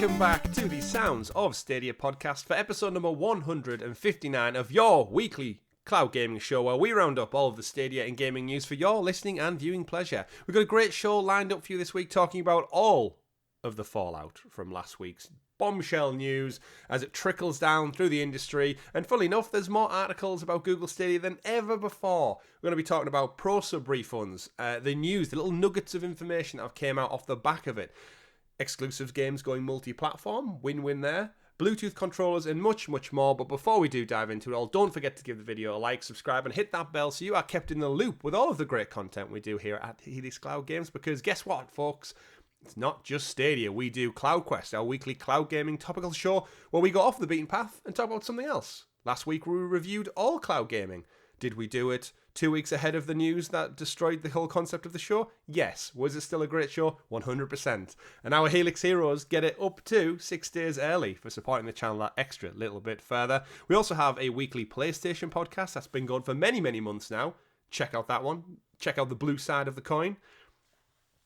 Welcome back to the Sounds of Stadia podcast for episode number 159 of your weekly cloud gaming show, where we round up all of the Stadia and gaming news for your listening and viewing pleasure. We've got a great show lined up for you this week, talking about all of the fallout from last week's bombshell news as it trickles down through the industry. And funnily enough, there's more articles about Google Stadia than ever before. We're going to be talking about pro sub refunds, the news, the little nuggets of information that have came out off the back of it. Exclusive games going multi-platform, win-win there. Bluetooth controllers and much, much more. But before we do dive into it all, don't forget to give the video a like, subscribe, and hit that bell so you are kept in the loop with all of the great content we do here at Helix Cloud Games. Because guess what, folks? It's not just Stadia. We do CloudQuest, our weekly cloud gaming topical show where we go off the beaten path and talk about something else. Last week we reviewed all cloud gaming. Did we do it 2 weeks ahead of the news that destroyed the whole concept of the show? Yes. Was it still a great show? 100%. And our Helix Heroes get it up to 6 days early for supporting the channel that extra little bit further. We also have a weekly PlayStation podcast that's been going for many, many months now. Check out that one. Check out the blue side of the coin.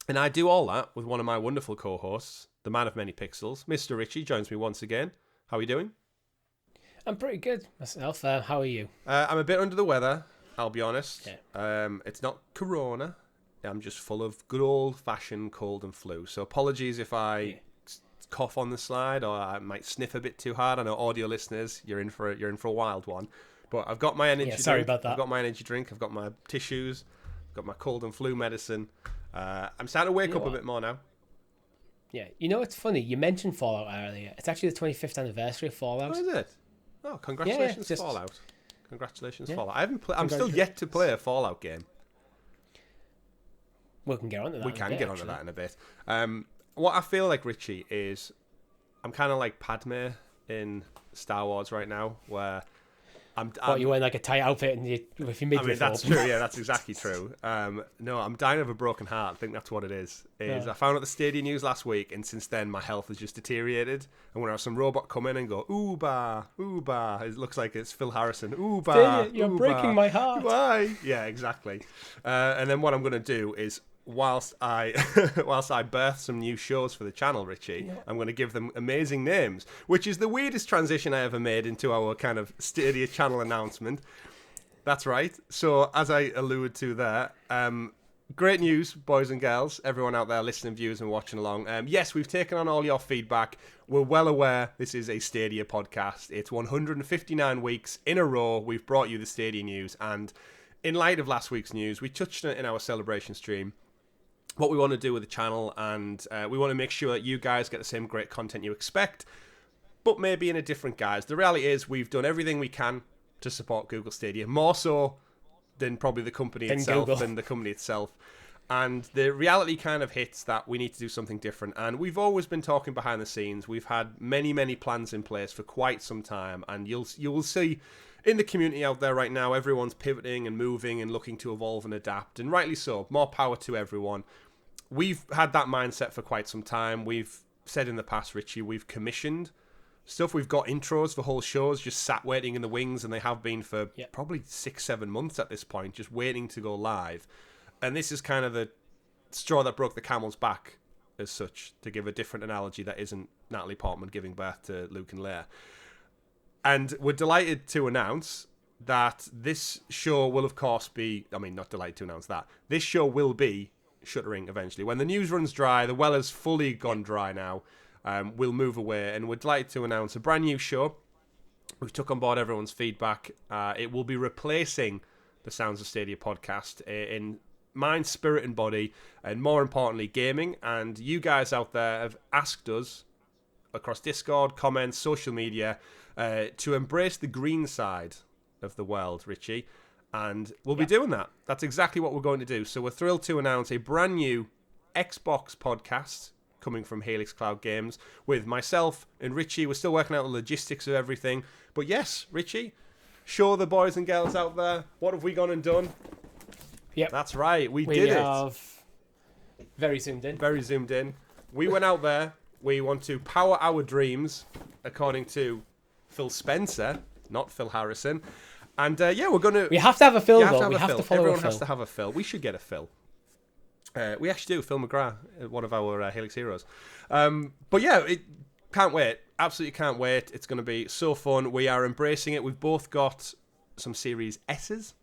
And I do all that with one of my wonderful co-hosts, the man of many pixels, Mr. Richie, joins me once again. How are you doing? I'm pretty good myself. How are you? I'm a bit under the weather, I'll be honest. Yeah. It's not corona. I'm just full of good old-fashioned cold and flu. So apologies if I cough on the slide or I might sniff a bit too hard. I know audio listeners, you're in for a wild one. But I've got my energy drink. Sorry about that. I've got my energy drink. I've got my tissues. I've got my cold and flu medicine. I'm starting to wake up a bit more now. Yeah. You know, it's funny. You mentioned Fallout earlier. It's actually the 25th anniversary of Fallout. Oh, is it? Oh, congratulations, yeah, Fallout. Congratulations, yeah. Fallout. I'm still yet to play a Fallout game. We can get onto that. We can get onto that in a bit. What I feel like, Richie, is I'm kind of like Padme in Star Wars right now, where you wear like a tight outfit and if you midriff that's true. Yeah, that's exactly true. No, I'm dying of a broken heart. I think that's what it is. I found out the Stadia news last week, and since then my health has just deteriorated. And when I have some robot come in and go, "Ooh-bah, ooh-bah," it looks like it's Phil Harrison. Ooh-bah, Stadia, you're ooh-bah. breaking my heart. Why? Yeah, exactly. And then what I'm going to do is, whilst I birth some new shows for the channel, Richie, I'm going to give them amazing names, which is the weirdest transition I ever made into our kind of Stadia channel announcement. That's right. So as I alluded to there, great news, boys and girls, everyone out there listening, viewers and watching along. Yes, we've taken on all your feedback. We're well aware this is a Stadia podcast. It's 159 weeks in a row we've brought you the Stadia news, and in light of last week's news, we touched on it in our celebration stream. What we want to do with the channel, and we want to make sure that you guys get the same great content you expect, but maybe in a different guise. The reality is we've done everything we can to support Google Stadia, more so than probably the company itself. And the reality kind of hits that we need to do something different. And we've always been talking behind the scenes. We've had many, many plans in place for quite some time, and you will see in the community out there right now, everyone's pivoting and moving and looking to evolve and adapt, and rightly so. More power to everyone. We've had that mindset for quite some time. We've said in the past, Richie, we've commissioned stuff. We've got intros for whole shows just sat waiting in the wings, and they have been for probably 6-7 months at this point, just waiting to go live. And this is kind of the straw that broke the camel's back, as such, to give a different analogy that isn't Natalie Portman giving birth to Luke and Leia. And we're delighted to announce that this show will, of course, be... I mean, not delighted to announce that. This show will be shuttering eventually. When the news runs dry, the well has fully gone dry now, we'll move away. And we're delighted to announce a brand new show. We've took on board everyone's feedback. It will be replacing the Sounds of Stadia podcast in mind, spirit, and body, and more importantly, gaming. And you guys out there have asked us across Discord, comments, social media, to embrace the green side of the world, Richie. And we'll be doing that. That's exactly what we're going to do. So we're thrilled to announce a brand new Xbox podcast coming from Helix Cloud Games with myself and Richie. We're still working out the logistics of everything. But yes, Richie, show the boys and girls out there, what have we gone and done? Yep. That's right. We did it. Have very zoomed in. We went out there. We want to power our dreams, according to Phil Spencer, not Phil Harrison. And we're going to... We have to have a Phil, though. We have to follow Everyone a Phil. has to have a Phil. We should get a Phil. We actually do. Phil McGrath, one of our Helix Heroes. But yeah, can't wait. Absolutely can't wait. It's going to be so fun. We are embracing it. We've both got some Series S's.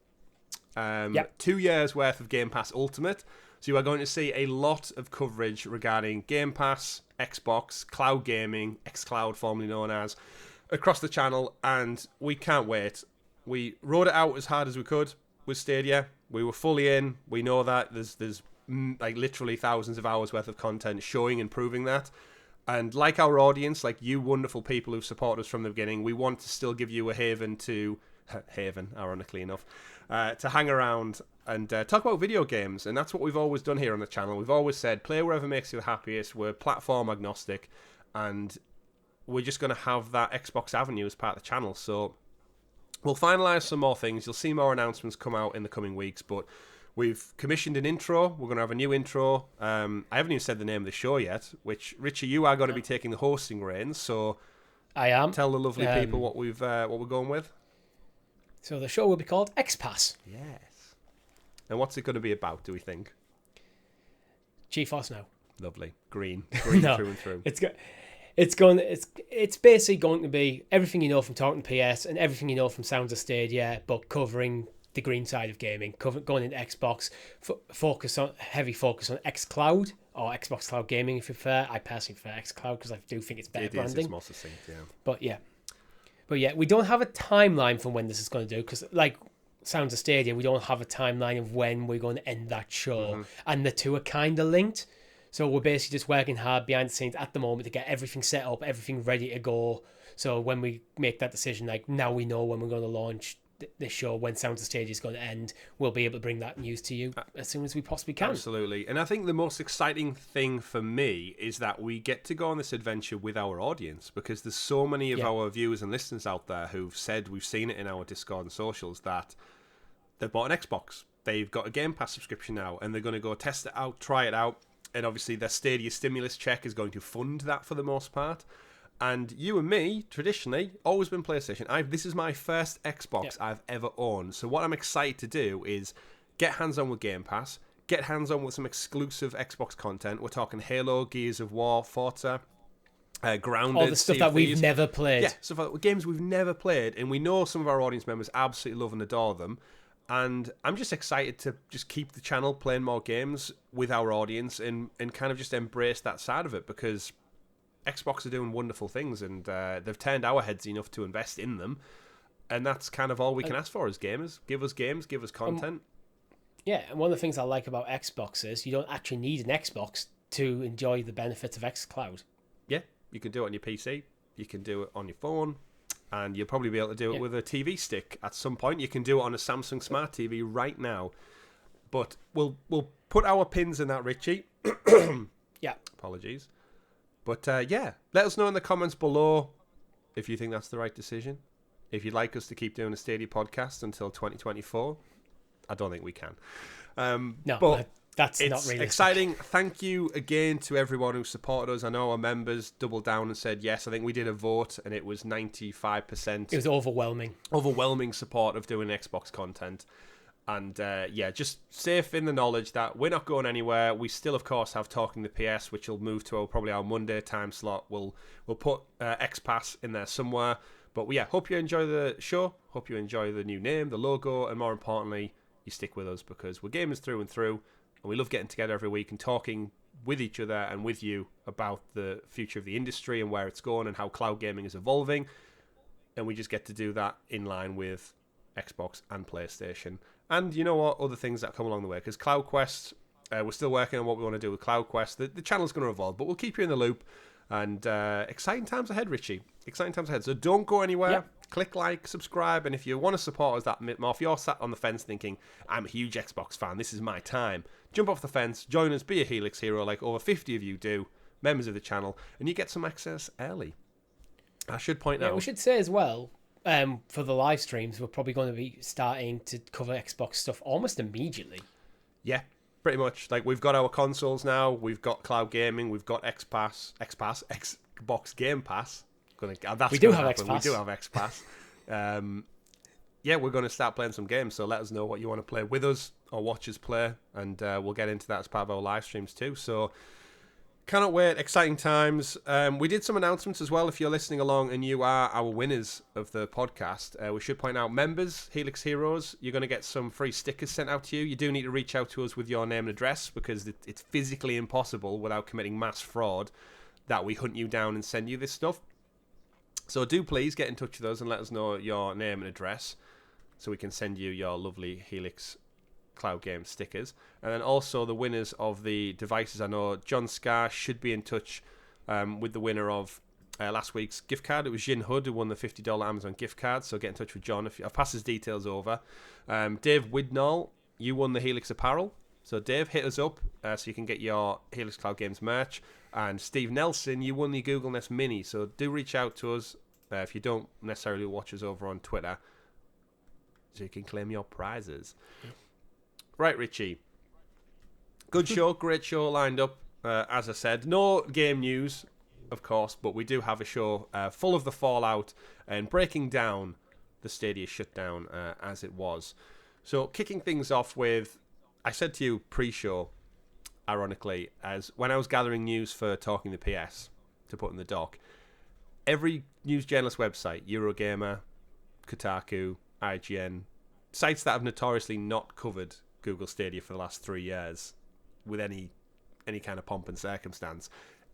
2 years worth of Game Pass Ultimate. So you are going to see a lot of coverage regarding Game Pass, Xbox, cloud gaming, xCloud formerly known as, across the channel, and we can't wait. We wrote it out as hard as we could with Stadia. We were fully in. We know that there's like literally thousands of hours worth of content showing and proving that. And like our audience, like you wonderful people who've supported us from the beginning, we want to still give you a haven, ironically enough, to hang around and talk about video games. And that's what we've always done here on the channel. We've always said, play wherever makes you the happiest. We're platform agnostic, and we're just going to have that Xbox avenue as part of the channel. So we'll finalise some more things. You'll see more announcements come out in the coming weeks, but we've commissioned an intro. We're going to have a new intro. I haven't even said the name of the show yet, which, Richie, you are going to be taking the hosting reins. So I am. Tell the lovely people what we're going with. So the show will be called XPass. Yes. And what's it going to be about, do we think? GeForce Now. Lovely. Green no, through and through. It's basically going to be everything you know from talking PS and everything you know from Sounds of Stadia, but covering the green side of gaming, going into Xbox, heavy focus on xCloud or Xbox Cloud Gaming if you prefer. I personally prefer xCloud because I do think it's better branding. It's more succinct, yeah. But yeah, we don't have a timeline for when this is going to do, because like Sounds of Stadia, we don't have a timeline of when we're going to end that show, and the two are kind of linked. So we're basically just working hard behind the scenes at the moment to get everything set up, everything ready to go. So when we make that decision, like now we know when we're going to launch this show, when Sounds of Stadia is going to end, we'll be able to bring that news to you as soon as we possibly can. Absolutely. And I think the most exciting thing for me is that we get to go on this adventure with our audience, because there's so many of our viewers and listeners out there who've said, we've seen it in our Discord and socials, that they've bought an Xbox, they've got a Game Pass subscription now, and they're going to go test it out, try it out, and obviously their Stadia stimulus check is going to fund that for the most part. And you and me, traditionally, always been PlayStation. This is my first Xbox I've ever owned. So what I'm excited to do is get hands-on with Game Pass, get hands-on with some exclusive Xbox content. We're talking Halo, Gears of War, Forza, Grounded. All the stuff that we've never played. Yeah, stuff like games we've never played. And we know some of our audience members absolutely love and adore them. And I'm just excited to just keep the channel playing more games with our audience and kind of just embrace that side of it, because Xbox are doing wonderful things, and they've turned our heads enough to invest in them, and that's kind of all we can ask for as gamers. Give us games, give us content. And one of the things I like about Xbox is you don't actually need an Xbox to enjoy the benefits of xCloud. Yeah, you can do it on your PC, you can do it on your phone, and you'll probably be able to do it with a TV stick at some point. You can do it on a Samsung Smart TV right now. But we'll put our pins in that, Richie. Apologies. But let us know in the comments below if you think that's the right decision. If you'd like us to keep doing a Stadia podcast until 2024, I don't think we can. That's not it's realistic. Exciting. Thank you again to everyone who supported us. I know our members doubled down and said yes. I think we did a vote and it was 95%. It was overwhelming. Overwhelming support of doing Xbox content. And just safe in the knowledge that we're not going anywhere. We still, of course, have Talking the PS, which will move to probably our Monday time slot. We'll put XPass in there somewhere. But hope you enjoy the show. Hope you enjoy the new name, the logo, and more importantly, you stick with us, because we're gamers through and through, and we love getting together every week and talking with each other and with you about the future of the industry and where it's going and how cloud gaming is evolving. And we just get to do that in line with Xbox and PlayStation. And you know what? Other things that come along the way. Because CloudQuest, we're still working on what we want to do with CloudQuest. The channel's going to evolve, but we'll keep you in the loop. And exciting times ahead, Richie. Exciting times ahead. So don't go anywhere. Yep. Click like, subscribe. And if you want to support us that bit more, if you're sat on the fence thinking, I'm a huge Xbox fan, this is my time, jump off the fence, join us, be a Helix Hero like over 50 of you do, members of the channel, and you get some access early. I should point out. We should say as well, for the live streams, we're probably going to be starting to cover Xbox stuff almost immediately. Yeah, pretty much. Like, we've got our consoles now, we've got cloud gaming, we've got Xbox Game Pass. We do have XPass. We're going to start playing some games, so let us know what you want to play with us or watch us play, and we'll get into that as part of our live streams too. So Cannot wait. Exciting times. We did some announcements as well. If you're listening along and you are our winners of the podcast, we should point out members, Helix Heroes, you're going to get some free stickers sent out to you. You do need to reach out to us with your name and address because it's physically impossible without committing mass fraud that we hunt you down and send you this stuff. So do please get in touch with us and let us know your name and address so we can send you your lovely Helix Cloud Games stickers. And then also the winners of the devices. I know John Scar should be in touch with the winner of last week's gift card. It was Jin Hood who won the $50 Amazon gift card, so get in touch with John. I've passed his details over. Dave Widnall, you won the Helix apparel, so Dave, hit us up so you can get your Helix Cloud Games merch. And Steve Nelson, you won the Google Nest Mini, so do reach out to us if you don't necessarily watch us over on Twitter so you can claim your prizes. Right, Richie. Good show, great show lined up. As I said, no game news, of course, but we do have a show full of the fallout and breaking down the Stadia shutdown as it was. So, kicking things off with, I said to you pre-show, ironically, as when I was gathering news for Talking the PS to put in the doc, every news journalist website, Eurogamer, Kotaku, IGN, sites that have notoriously not covered Google Stadia for the last 3 years with any kind of pomp and circumstance,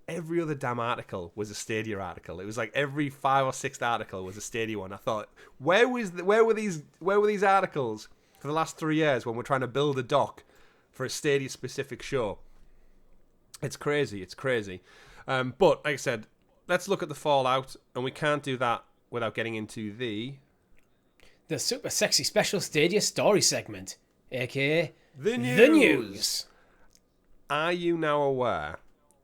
every other damn article was a Stadia article. It was like every 5 or 6 article was a Stadia one. I thought, where were these articles for the last 3 years when we're trying to build a doc for a Stadia specific show? It's crazy. But like I said, let's look at the fallout, and we can't do that without getting into the super sexy special Stadia story segment, aka the news. The news. Are you now aware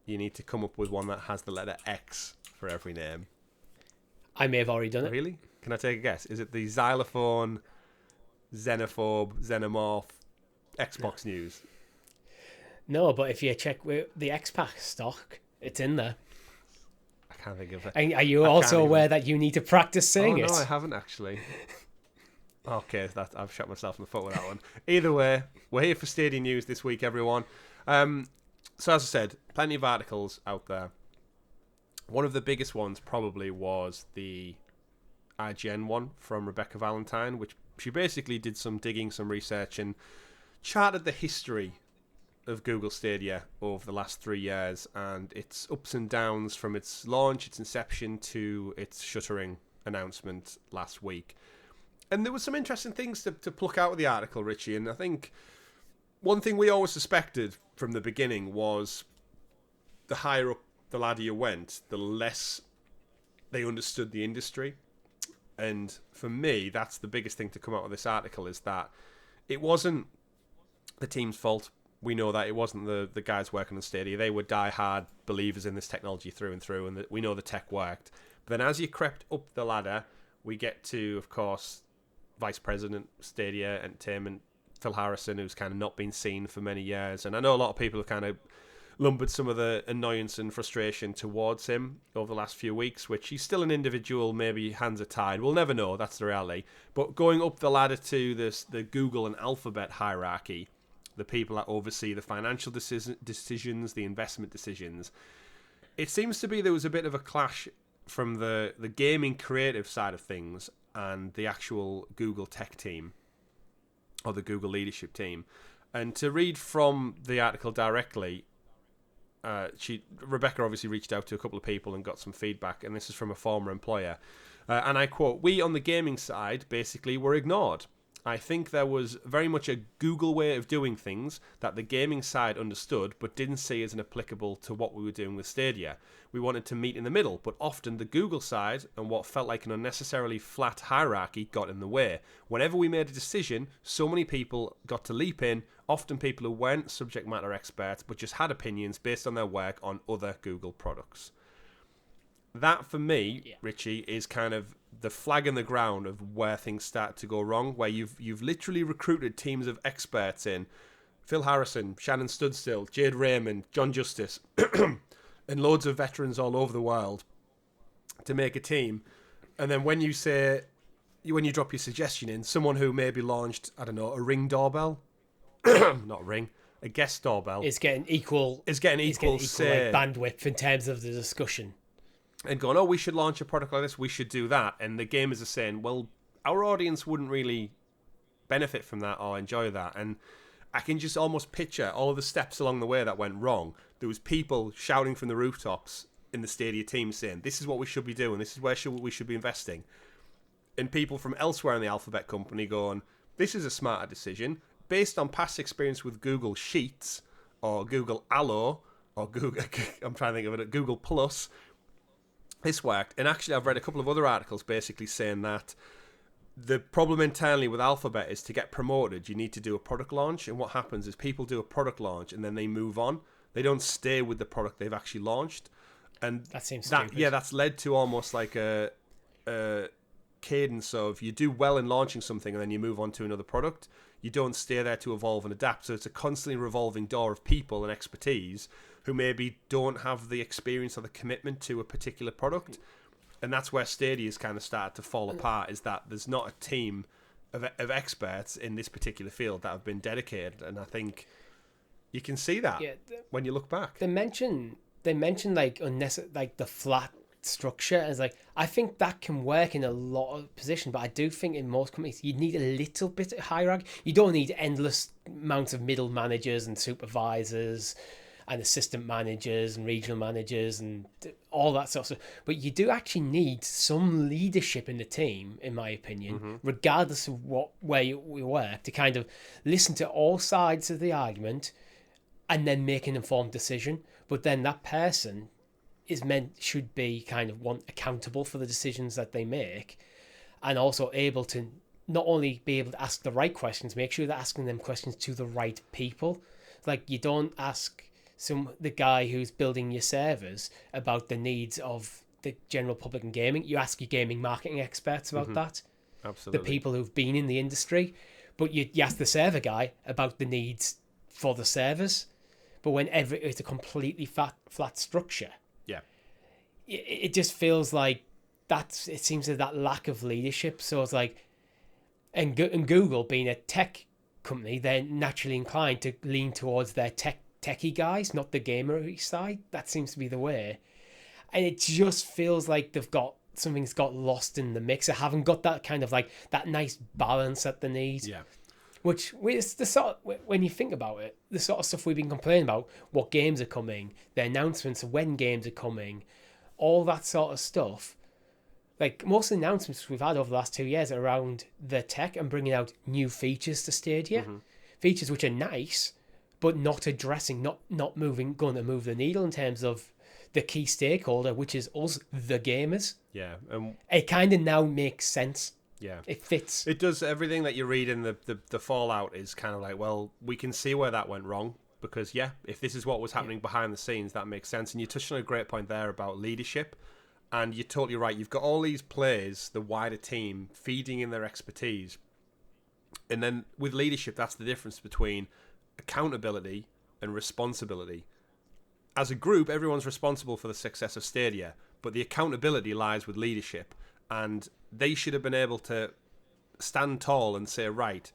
you need to come up with one that has the letter X for every name? I may have already done it. Really? Can I take a guess? Is it the Xylophone, Xenophobe, Xenomorph, Xbox News? No, but if you check the XPass stock, it's in there. I can't think of it. Are you also aware that you need to practice saying it? No, I haven't actually. Okay, I've shot myself in the foot with that one. Either way, we're here for Stadia News this week, everyone. So as I said, plenty of articles out there. One of the biggest ones probably was the IGN one from Rebecca Valentine, which she basically did some digging, some research, and charted the history of Google Stadia over the last 3 years and its ups and downs from its launch, its inception, to its shuttering announcement last week. And there were some interesting things to pluck out of the article, Richie, and I think one thing we always suspected from the beginning was the higher up the ladder you went, the less they understood the industry. And for me, that's the biggest thing to come out of this article, is that it wasn't the team's fault. We know that it wasn't the guys working on Stadia. They were die-hard believers in this technology through and through, and we know the tech worked. But then as you crept up the ladder, we get to, of course, Vice President Stadia Entertainment, Phil Harrison, who's kind of not been seen for many years. And I know a lot of people have kind of lumbered some of the annoyance and frustration towards him over the last few weeks, which he's still an individual, maybe hands are tied. We'll never know, that's the reality. But going up the ladder to the Google and Alphabet hierarchy, the people that oversee the financial decisions, the investment decisions, it seems to be there was a bit of a clash from the gaming creative side of things and the actual Google tech team, or the Google leadership team. And to read from the article directly, Rebecca obviously reached out to a couple of people and got some feedback, and this is from a former employer. And I quote, "We on the gaming side basically were ignored. I think there was very much a Google way of doing things that the gaming side understood but didn't see as an applicable to what we were doing with Stadia. We wanted to meet in the middle, but often the Google side and what felt like an unnecessarily flat hierarchy got in the way. Whenever we made a decision, so many people got to leap in, often people who weren't subject matter experts but just had opinions based on their work on other Google products." That, for me, Richie, is kind of the flag in the ground of where things start to go wrong, where you've literally recruited teams of experts in. Phil Harrison, Shannon Studstill, Jade Raymond, John Justice, and loads of veterans all over the world to make a team. And then when you drop your suggestion in, someone who maybe launched, I don't know, a Ring doorbell, not Ring, a guest doorbell is getting equal say, like, bandwidth in terms of the discussion. And going, oh, we should launch a product like this, we should do that. And the gamers are saying, well, our audience wouldn't really benefit from that or enjoy that. And I can just almost picture all the steps along the way that went wrong. There was people shouting from the rooftops in the Stadia team saying, this is what we should be doing, this is where we should be investing. And people from elsewhere in the Alphabet company going, this is a smarter decision. Based on past experience with Google Sheets or Google Allo or Google, I'm trying to think of it, Google Plus, this worked. And actually, I've read a couple of other articles basically saying that the problem internally with Alphabet is to get promoted, you need to do a product launch. And what happens is people do a product launch and then they move on. They don't stay with the product they've actually launched. And that seems stupid. Yeah, that's led to almost like a cadence of you do well in launching something and then you move on to another product. You don't stay there to evolve and adapt. So it's a constantly revolving door of people and expertise who maybe don't have the experience or the commitment to a particular product. And that's where Stadia's kind of started to fall apart, is that there's not a team of experts in this particular field that have been dedicated. And I think you can see that when you look back. They mention like like the flat structure, and it's like, I think that can work in a lot of positions, but I do think in most companies you need a little bit of hierarchy. You don't need endless amounts of middle managers and supervisors and assistant managers and regional managers and all that sort of stuff, but you do actually need some leadership in the team, in my opinion, regardless of where you work, to kind of listen to all sides of the argument and then make an informed decision. But then that person should be kind of accountable for the decisions that they make, and also able to not only be able to ask the right questions, make sure they're asking them questions to the right people. Like, you don't ask the guy who's building your servers about the needs of the general public in gaming. You ask your gaming marketing experts about that. Absolutely. The people who've been in the industry. But you ask the server guy about the needs for the servers. But whenever it's a completely flat structure, it just feels like it seems that lack of leadership. So it's like, and Google being a tech company, they're naturally inclined to lean towards their techie guys, not the gamer side. That seems to be the way. And it just feels like something's got lost in the mix. They haven't got that kind of like that nice balance that they need. Yeah. Which is the sort of, when you think about it, the sort of stuff we've been complaining about, what games are coming, the announcements of when games are coming, all that sort of stuff. Like, most of the announcements we've had over the last 2 years are around the tech and bringing out new features to Stadia. Features which are nice, but not addressing, not going to move the needle in terms of the key stakeholder, which is us, the gamers. Yeah. It kind of now makes sense. Yeah. It fits. It does. Everything that you read in the fallout is kind of like, well, we can see where that went wrong, because, if this is what was happening behind the scenes, that makes sense. And you touched on a great point there about leadership. And you're totally right. You've got all these players, the wider team, feeding in their expertise. And then with leadership, that's the difference between accountability and responsibility. As a group, everyone's responsible for the success of Stadia, but the accountability lies with leadership. And they should have been able to stand tall and say, right,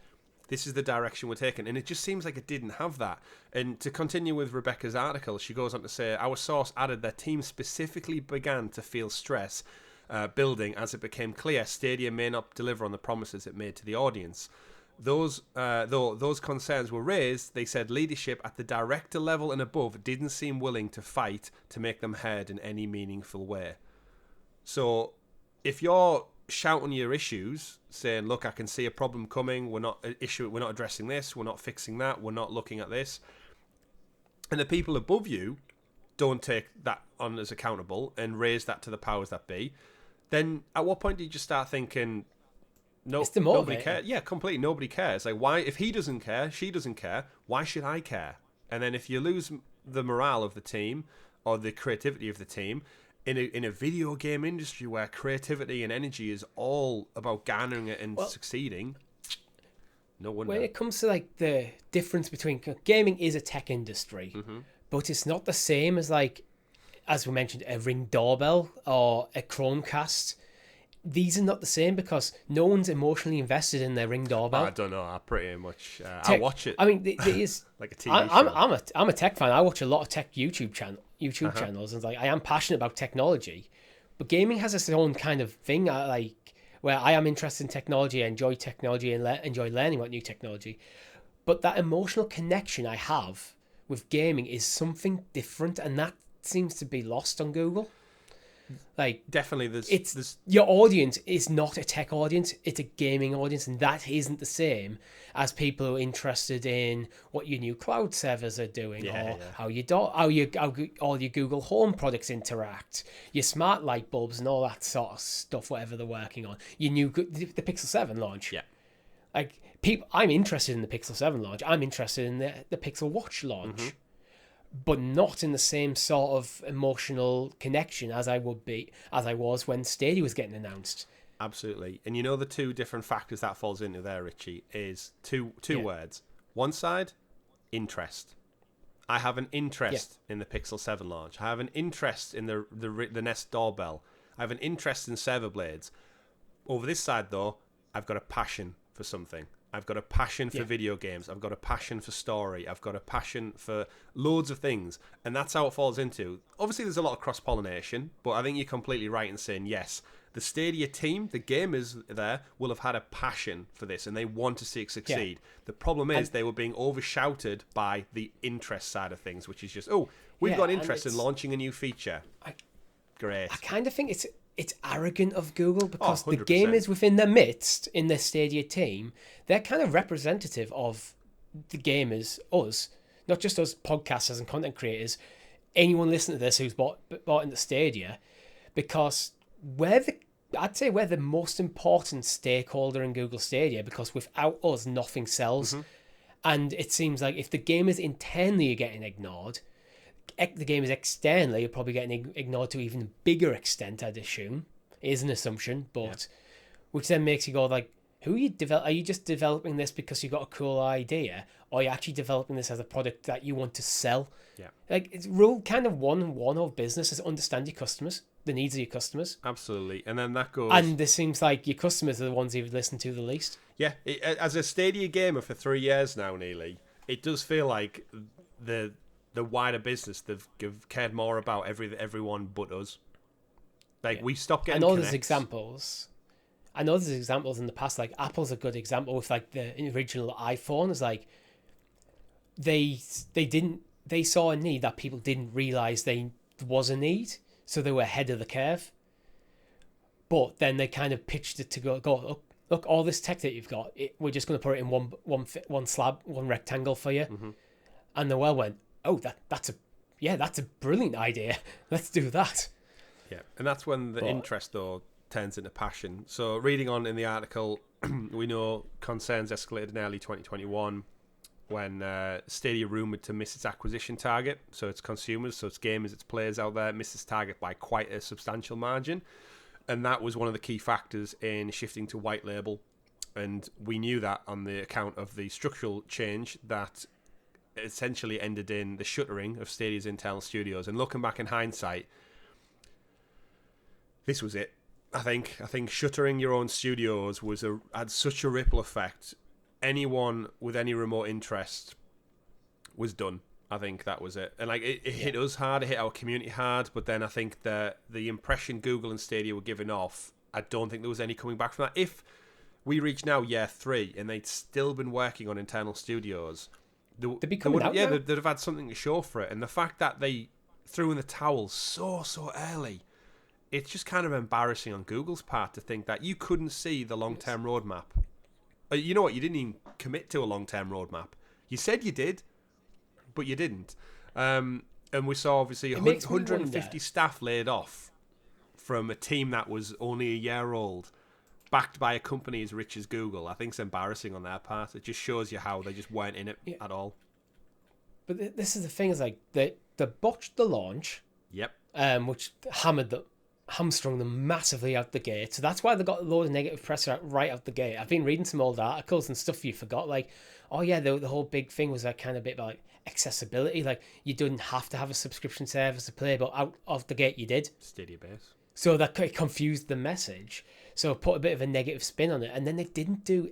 this is the direction we're taking. And it just seems like it didn't have that. And to continue with Rebecca's article, she goes on to say, our source added their team specifically began to feel stress building as it became clear Stadia may not deliver on the promises it made to the audience. Though those concerns were raised, they said leadership at the director level and above didn't seem willing to fight to make them heard in any meaningful way. So if you're shouting your issues, saying, look, I can see a problem coming, we're not addressing this, we're not fixing that, we're not looking at this, and the people above you don't take that on as accountable and raise that to the powers that be, then at what point do you just start thinking, no, nobody cares? Yeah, completely, nobody cares. Like, why, if he doesn't care, she doesn't care, why should I care? And then if you lose the morale of the team or the creativity of the team, in a video game industry where creativity and energy is all about garnering it and succeeding, no wonder. When it comes to like the difference between gaming is a tech industry, but it's not the same as, like, as we mentioned, a Ring doorbell or a Chromecast. these are not the same because no one's emotionally invested in their Ring doorbell. I don't know. I pretty much I watch it. I mean, there is like a TV show. I'm a tech fan. I watch a lot of tech YouTube channels, and like I am passionate about technology, but gaming has its own kind of thing. Where I am interested in technology, I enjoy technology, and enjoy learning about new technology. But that emotional connection I have with gaming is something different, and that seems to be lost on Google. Like, definitely, there's your audience is not a tech audience; it's a gaming audience, and that isn't the same as people who are interested in what your new cloud servers are doing, how all your Google Home products interact, your smart light bulbs, and all that sort of stuff. Whatever they're working on, the Pixel 7 launch. Yeah, like I'm interested in the Pixel 7 launch. I'm interested in the Pixel Watch launch. But not in the same sort of emotional connection as I was when Stadia was getting announced. Absolutely. And the two different factors that falls into there, Richie, is two words. One side, interest. I have an interest in the Pixel 7 launch. I have an interest in the Nest doorbell. I have an interest in server blades. Over this side, though, I've got a passion for something. I've got a passion for video games. I've got a passion for story. I've got a passion for loads of things. And that's how it falls into. Obviously, there's a lot of cross-pollination, but I think you're completely right in saying, yes, the Stadia team, the gamers there, will have had a passion for this, and they want to see it succeed. Yeah. The problem is they were being overshouted by the interest side of things, which is just, we've got interest in launching a new feature. Great. I kind of think it's arrogant of Google because the gamers within their midst, in their Stadia team, they're kind of representative of the gamers, us, not just us podcasters and content creators, anyone listening to this who's bought into Stadia, because I'd say we're the most important stakeholder in Google Stadia, because without us, nothing sells. And it seems like if the gamers internally are getting ignored, the gamers externally are probably getting ignored to even bigger extent, I'd assume. It is an assumption, but which then makes you go like, who are you are you just developing this because you got a cool idea, or are you actually developing this as a product that you want to sell? Yeah. Like, it's rule kind of one of business is understand your customers, the needs of your customers. Absolutely. And then that goes... And this seems like your customers are the ones you've listened to the least. Yeah. As a Stadia gamer for 3 years now, Neely, it does feel like the wider business, they've cared more about everyone but us. Like, we stopped getting I know there's examples in the past, like Apple's a good example with like the original iPhone. It's like they saw a need that people didn't realize there was a need, so they were ahead of the curve. But then they kind of pitched it to go look, all this tech that you've got, we're just going to put it in one slab, one rectangle for you. And the world went, that's a brilliant idea. Let's do that. Yeah, and that's when the interest, though, turns into passion. So reading on in the article, we know concerns escalated in early 2021 when Stadia rumoured to miss its acquisition target. So its consumers, so its gamers, its players out there, missed its target by quite a substantial margin. And that was one of the key factors in shifting to white label. And we knew that on the account of the structural change that essentially ended in the shuttering of Stadia's internal studios. And looking back in hindsight, this was it. I think shuttering your own studios had such a ripple effect. Anyone with any remote interest was done. I think that was it. And like it hit us hard, it hit our community hard, but then I think the impression Google and Stadia were giving off, I don't think there was any coming back from that. If we reach now year 3 and they'd still been working on internal studios, they'd be coming out now. They'd have had something to show for it. And the fact that they threw in the towel so early, it's just kind of embarrassing on Google's part to think that you couldn't see the long-term roadmap. You know what? You didn't even commit to a long-term roadmap. You said you did, but you didn't. And we saw, obviously, 150 staff laid off from a team that was only a year old, backed by a company as rich as Google. I think it's embarrassing on their part. It just shows you how they just weren't in it at all. But this is the thing, is like they botched the launch. Yep. Which hamstrung them massively out the gate. So that's why they got a load of negative press right out the gate. I've been reading some old articles and stuff you forgot. Like, the whole big thing was that kind of bit about like accessibility. Like, you didn't have to have a subscription service to play, but out of the gate you did. Stadia base. So that confused the message. So put a bit of a negative spin on it. And then they didn't do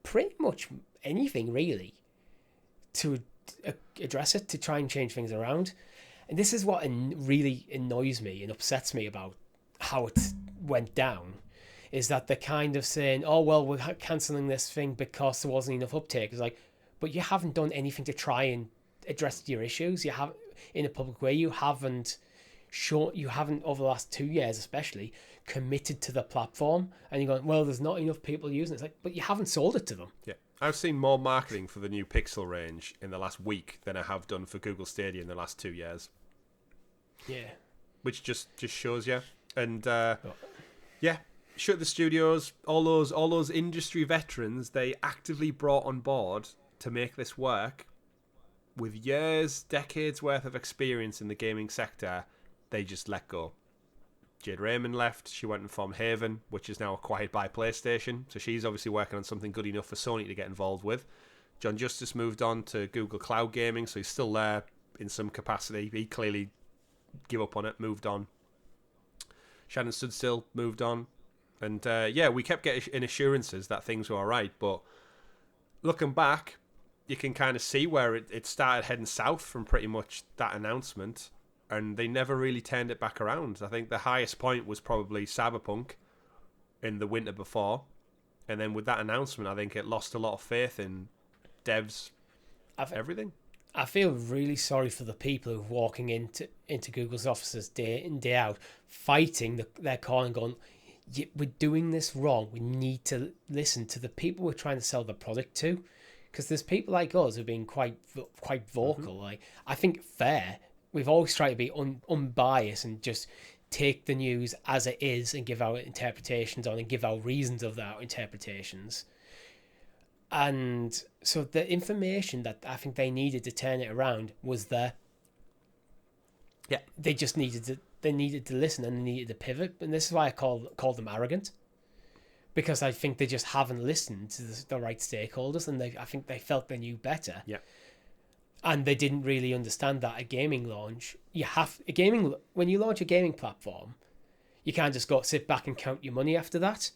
pretty much anything really to address it, to try and change things around. And this is what really annoys me and upsets me about how it went down, is that they're kind of saying, oh, well, we're cancelling this thing because there wasn't enough uptake. It's like, but you haven't done anything to try and address your issues. You have, in a public way, you haven't over the last 2 years especially committed to the platform, and you're going, well, there's not enough people using it. It's like, but you haven't sold it to them. Yeah, I've seen more marketing for the new Pixel range in the last week than I have done for Google Stadia in the last 2 years. Yeah, which just shows you. And yeah, shut the studios, all those industry veterans they actively brought on board to make this work, with years, decades worth of experience in the gaming sector, they just let go. Jade Raymond left. She went and formed Haven, which is now acquired by PlayStation. So she's obviously working on something good enough for Sony to get involved with. John Justice moved on to Google Cloud Gaming, so he's still there in some capacity. He clearly gave up on it, moved on. Shannon stood still, moved on. And yeah, we kept getting assurances that things were all right. But looking back, you can kind of see where it started heading south from pretty much that announcement. And they never really turned it back around. I think the highest point was probably Cyberpunk in the winter before. And then with that announcement, I think it lost a lot of faith in devs, everything. I feel really sorry for the people who are walking into Google's offices day in, day out, fighting their call and going, we're doing this wrong. We need to listen to the people we're trying to sell the product to. Because there's people like us who've been quite vocal. Mm-hmm. Like, I think fair. We've always tried to be unbiased and just take the news as it is and give our interpretations on and give our reasons of our interpretations. And so the information that I think they needed to turn it around was there. Yeah. They just needed to listen, and they needed to pivot. And this is why I call them arrogant. Because I think they just haven't listened to the right stakeholders, and I think they felt they knew better. Yeah. And they didn't really understand that a gaming launch, when you launch a gaming platform, you can't just go sit back and count your money after that,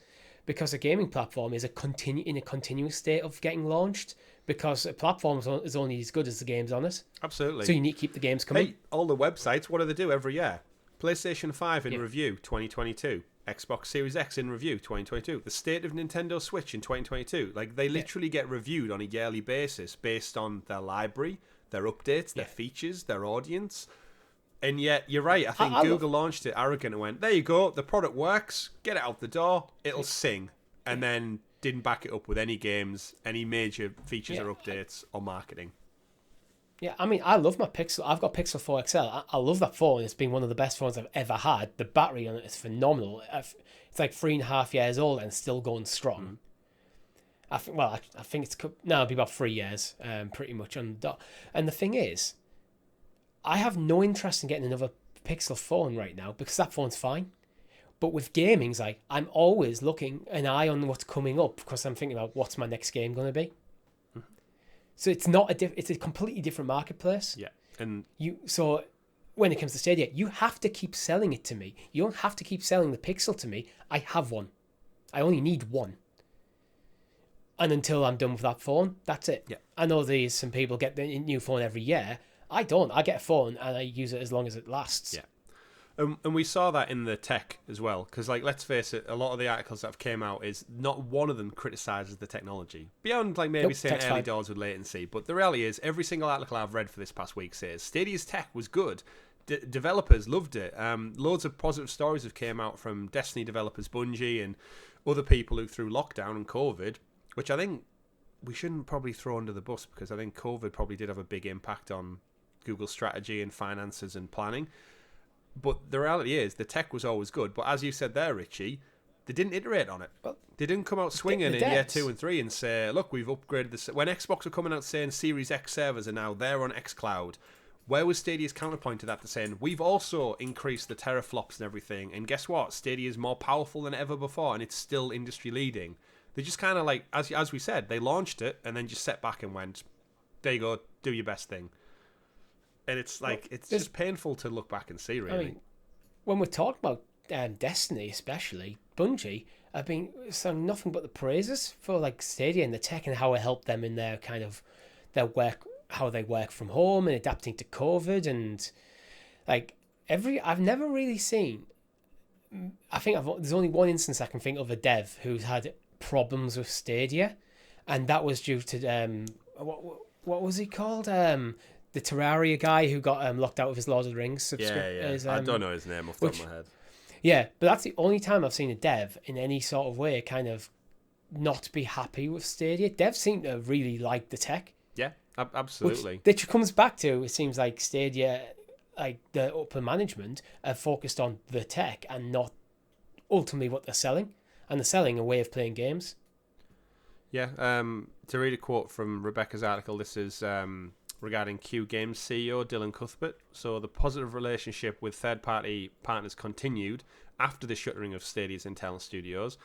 because a gaming platform is in a continuous state of getting launched, because a platform is only as good as the games on it. Absolutely. So you need to keep the games coming. Hey, all the websites, what do they do every year? PlayStation 5 in review 2022. Xbox Series X in review 2022. The state of Nintendo Switch in 2022. Like, they literally get reviewed on a yearly basis based on their library, their updates, their features, their audience. And yet, you're right. I think Google launched it arrogant and went, there you go, the product works, get it out the door, it'll sing. And then didn't back it up with any games, any major features or updates or marketing. Yeah, I mean, I love my Pixel. I've got Pixel 4 XL. I love that phone. It's been one of the best phones I've ever had. The battery on it is phenomenal. It's like 3.5 years old and still going strong. I think it'll be about 3 years, pretty much on the dot. And the thing is, I have no interest in getting another Pixel phone right now because that phone's fine. But with gaming, it's like, I'm always looking an eye on what's coming up because I'm thinking about what's my next game going to be. So it's it's a completely different marketplace. Yeah, and so when it comes to Stadia, you have to keep selling it to me. You don't have to keep selling the Pixel to me. I have one. I only need one. And until I'm done with that phone, that's it. Yeah. I know there's some people get the new phone every year. I don't. I get a phone and I use it as long as it lasts. Yeah. And we saw that in the tech as well, because, like, let's face it, a lot of the articles that have came out is not one of them criticizes the technology beyond, like, maybe saying early doors with latency. But the reality is, every single article I've read for this past week says Stadia's tech was good. Developers loved it. Loads of positive stories have came out from Destiny developers, Bungie, and other people who, through lockdown and COVID, which I think we shouldn't probably throw under the bus, because I think COVID probably did have a big impact on Google's strategy and finances and planning. But the reality is, the tech was always good. But as you said there, Richie, they didn't iterate on it. They didn't come out swinging in year 2 and 3 and say, look, we've upgraded this. When Xbox were coming out saying Series X servers are now there on xCloud, where was Stadia's counterpoint to that, to saying, we've also increased the teraflops and everything, and guess what? Stadia is more powerful than ever before, and it's still industry leading. They just kind of, like, as we said, they launched it and then just sat back and went, there you go, do your best thing. And it's like, it's just painful to look back and see, really. I mean, when we're talking about Destiny, especially Bungie, have been saying nothing but the praises for like Stadia and the tech and how it helped them in their kind of their work, how they work from home and adapting to COVID, and like I've never really seen. I think there's only one instance I can think of a dev who's had problems with Stadia, and that was due to what was he called? The Terraria guy who got locked out of his Lord of the Rings subscription. I don't know his name off the top of my head. Yeah, but that's the only time I've seen a dev in any sort of way kind of not be happy with Stadia. Devs seem to really like the tech. Yeah, absolutely. Which comes back to, it seems like Stadia, like the upper management, are focused on the tech and not ultimately what they're selling. And they're selling a way of playing games. Yeah. To read a quote from Rebecca's article, this is regarding Q Games CEO Dylan Cuthbert. So the positive relationship with third-party partners continued after the shuttering of Stadia's internal studios.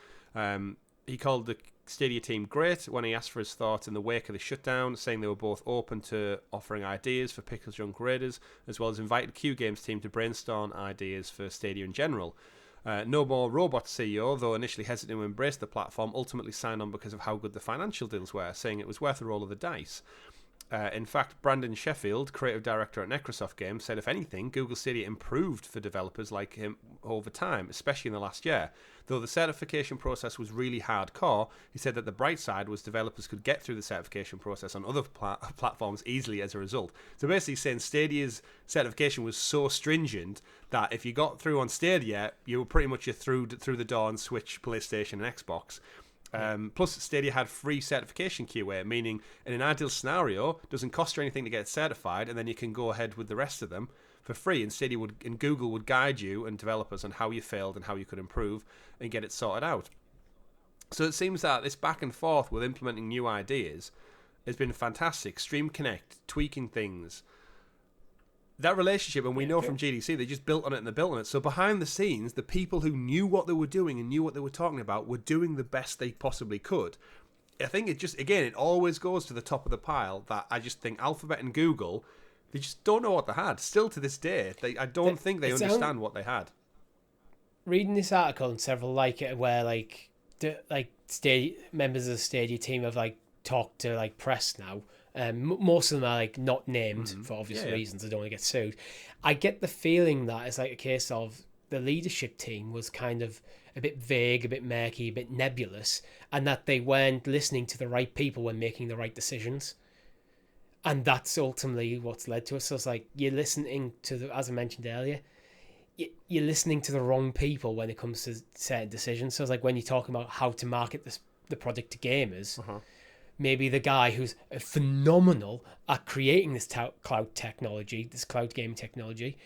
He called the Stadia team great when he asked for his thoughts in the wake of the shutdown, saying they were both open to offering ideas for Pickles Young Creators, as well as invited Q Games team to brainstorm ideas for Stadia in general. No More Robots CEO, though initially hesitant to embrace the platform, ultimately signed on because of how good the financial deals were, saying it was worth a roll of the dice. In fact, Brandon Sheffield, creative director at Microsoft Games, said if anything, Google Stadia improved for developers like him over time, especially in the last year. Though the certification process was really hardcore, he said that the bright side was developers could get through the certification process on other platforms easily as a result. So basically saying Stadia's certification was so stringent that if you got through on Stadia, you were pretty much through the door on Switch, PlayStation and Xbox. Plus, Stadia had free certification QA, meaning in an ideal scenario, it doesn't cost you anything to get certified, and then you can go ahead with the rest of them for free. And Stadia and Google would guide you and developers on how you failed and how you could improve and get it sorted out. So it seems that this back and forth with implementing new ideas has been fantastic. Stream Connect, tweaking things. That relationship, and we know from GDC, they just built on it and they built on it. So behind the scenes, the people who knew what they were doing and knew what they were talking about were doing the best they possibly could. I think it just, again, it always goes to the top of the pile that I just think Alphabet and Google, they just don't know what they had. Still to this day, I don't think they understand what they had. Reading this article and several like it, where Stadia, members of the Stadia team have like talked to like press now. Most of them are like not named for obvious reasons. They don't want to get sued. I get the feeling that it's like a case of the leadership team was kind of a bit vague, a bit murky, a bit nebulous, and that they weren't listening to the right people when making the right decisions. And that's ultimately what's led to it. So it's like you're listening to as I mentioned earlier, you're listening to the wrong people when it comes to certain decisions. So it's like when you're talking about how to market the product to gamers. Maybe the guy who's phenomenal at creating this cloud technology, this cloud game technology,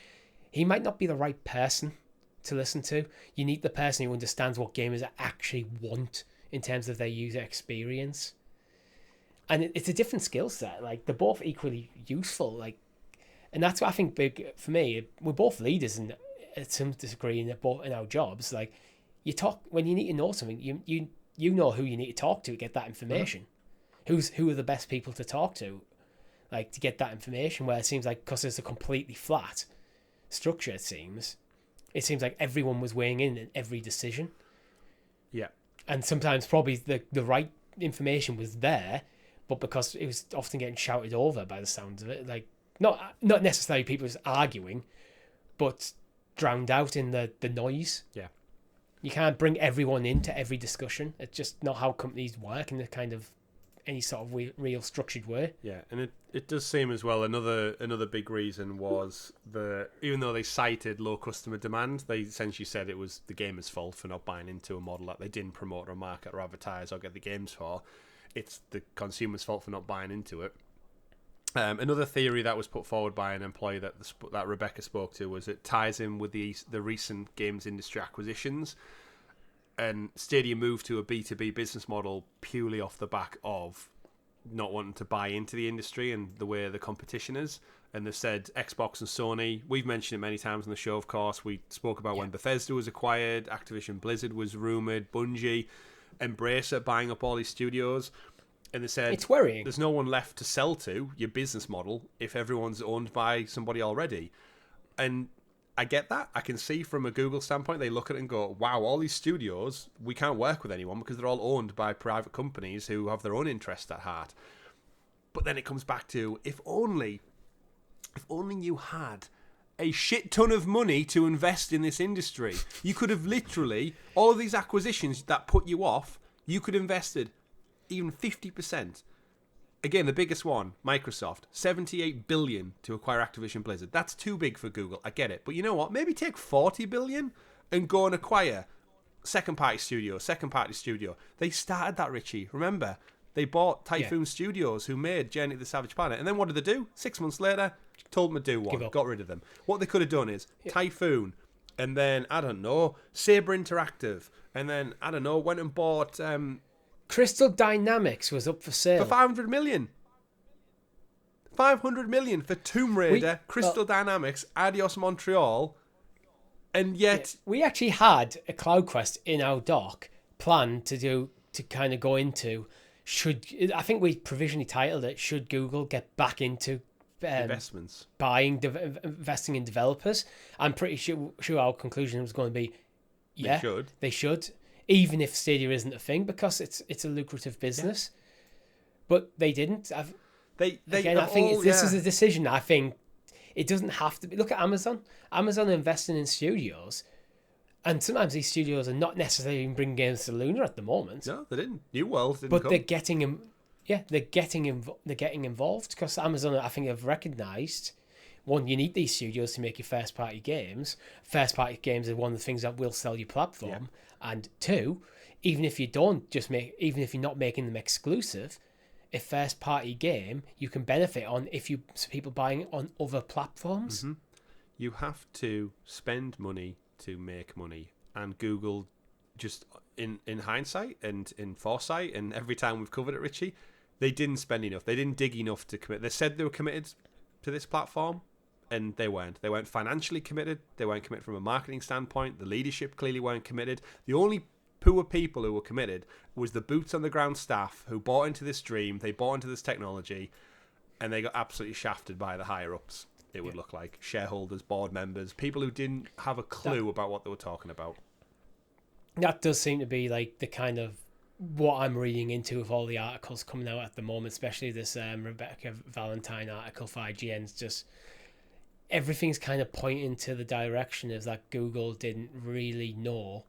he might not be the right person to listen to. You need the person who understands what gamers actually want in terms of their user experience. And it's a different skill set. Like, they're both equally useful. Like, and that's what I think big for me. We're both leaders in some degree in our jobs. Like, you talk when you need to know something. You know who you need to talk to get that information. Who are the best people to talk to, like, to get that information, where it seems like, because it's a completely flat structure, it seems like everyone was weighing in every decision. Yeah. And sometimes probably the right information was there, but because it was often getting shouted over by the sounds of it, like, not necessarily people just arguing, but drowned out in the noise. Yeah. You can't bring everyone into every discussion. It's just not how companies work in the kind of any sort of real structured way. Yeah, and it does seem as well another big reason was even though they cited low customer demand, they essentially said it was the gamers' fault for not buying into a model that they didn't promote or market or advertise or get the games for. It's the consumer's fault for not buying into it. Another theory that was put forward by an employee that Rebecca spoke to was it ties in with the recent games industry acquisitions. And Stadia moved to a B2B business model purely off the back of not wanting to buy into the industry and the way the competition is. And they've said Xbox and Sony, we've mentioned it many times on the show, of course. We spoke about when Bethesda was acquired, Activision Blizzard was rumoured, Bungie, Embracer buying up all these studios. And they said, it's worrying. There's no one left to sell to, your business model, if everyone's owned by somebody already. And I get that. I can see from a Google standpoint, they look at it and go, wow, all these studios, we can't work with anyone because they're all owned by private companies who have their own interests at heart. But then it comes back to, if only you had a shit ton of money to invest in this industry. You could have literally, all of these acquisitions that put you off, you could have invested even 50%. Again, the biggest one, Microsoft, $78 billion to acquire Activision Blizzard. That's too big for Google. I get it. But you know what? Maybe take $40 billion and go and acquire second-party studio. They started that, Richie. Remember? They bought Typhoon Studios, who made Journey to the Savage Planet. And then what did they do? 6 months later, told them to do one. Got rid of them. What they could have done is Typhoon, and then, I don't know, Saber Interactive, and then, I don't know, went and bought... Crystal Dynamics was up for sale. For $500 million. $500 million for Tomb Raider, Crystal Dynamics, Adios Montreal, and yet... We actually had a CloudQuest in our doc planned to kind of go into... I think we provisionally titled it, should Google get back into investments, investing in developers? I'm pretty sure our conclusion was going to be, they should, even if Stadia isn't a thing, because it's a lucrative business. But they didn't. I think this is a decision. I think it doesn't have to be. Look at Amazon. Amazon investing in studios. And sometimes these studios are not necessarily bringing games to Luna at the moment. No, they didn't. New World didn't. But they're getting involved because Amazon, I think, have recognised, one, you need these studios to make your first party games. First party games are one of the things that will sell your platform. Yeah. And two, even if you're not making them exclusive, a first party game you can benefit on people buying it on other platforms. Mm-hmm. You have to spend money to make money, and Google, just in hindsight and in foresight, and every time we've covered it, Richie, they didn't spend enough. They didn't dig enough to commit. They said they were committed to this platform, and they weren't. They weren't financially committed. They weren't committed from a marketing standpoint. The leadership clearly weren't committed. The only poor people who were committed was the boots on the ground staff who bought into this dream. They bought into this technology, and they got absolutely shafted by the higher ups. It would look like shareholders, board members, people who didn't have a clue about what they were talking about. That does seem to be like the kind of what I'm reading into with all the articles coming out at the moment, especially this Rebecca Valentine article for IGN's. Just everything's kind of pointing to the direction of that Google didn't really know.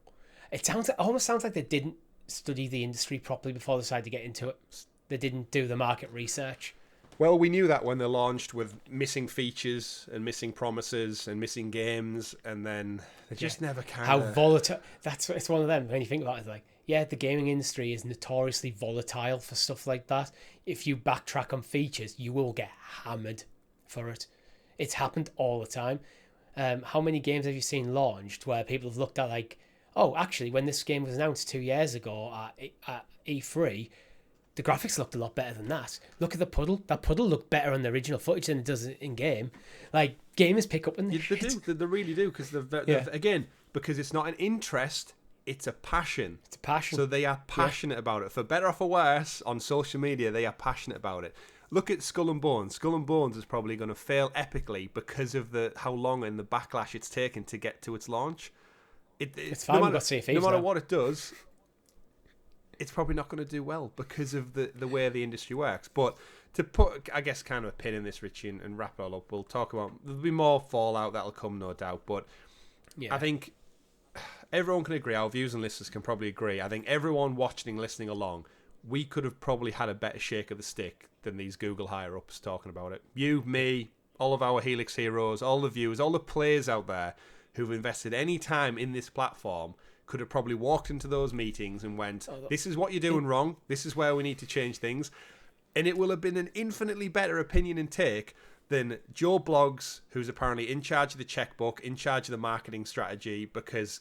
It almost sounds like they didn't study the industry properly before they decided to get into it. They didn't do the market research. Well, we knew that when they launched with missing features and missing promises and missing games, and then they just never kind of... How volatile... It's one of them, when you think about it, like, the gaming industry is notoriously volatile for stuff like that. If you backtrack on features, you will get hammered for it. It's happened all the time. How many games have you seen launched where people have looked at, like, oh, actually, when this game was announced 2 years ago at E3... the graphics looked a lot better than that. Look at the puddle. That puddle looked better on the original footage than it does in game. Like, gamers pick up on this shit. They really do, because again, because it's not an interest, it's a passion. It's a passion. So they are passionate about it. For better or for worse, on social media, they are passionate about it. Look at Skull and Bones. Skull and Bones is probably going to fail epically because of how long and the backlash it's taken to get to its launch. It's fine. No matter what it does, it's probably not going to do well because of the way the industry works. But to put, I guess, kind of a pin in this, Richie, and wrap it all up, we'll talk about... There'll be more fallout that'll come, no doubt. But I think everyone can agree, our viewers and listeners can probably agree, I think everyone watching and listening along, we could have probably had a better shake of the stick than these Google higher-ups talking about it. You, me, all of our Helix heroes, all the viewers, all the players out there who've invested any time in this platform could have probably walked into those meetings and went, this is what you're doing wrong, this is where we need to change things. And it will have been an infinitely better opinion and take than Joe Bloggs, who's apparently in charge of the checkbook, in charge of the marketing strategy, because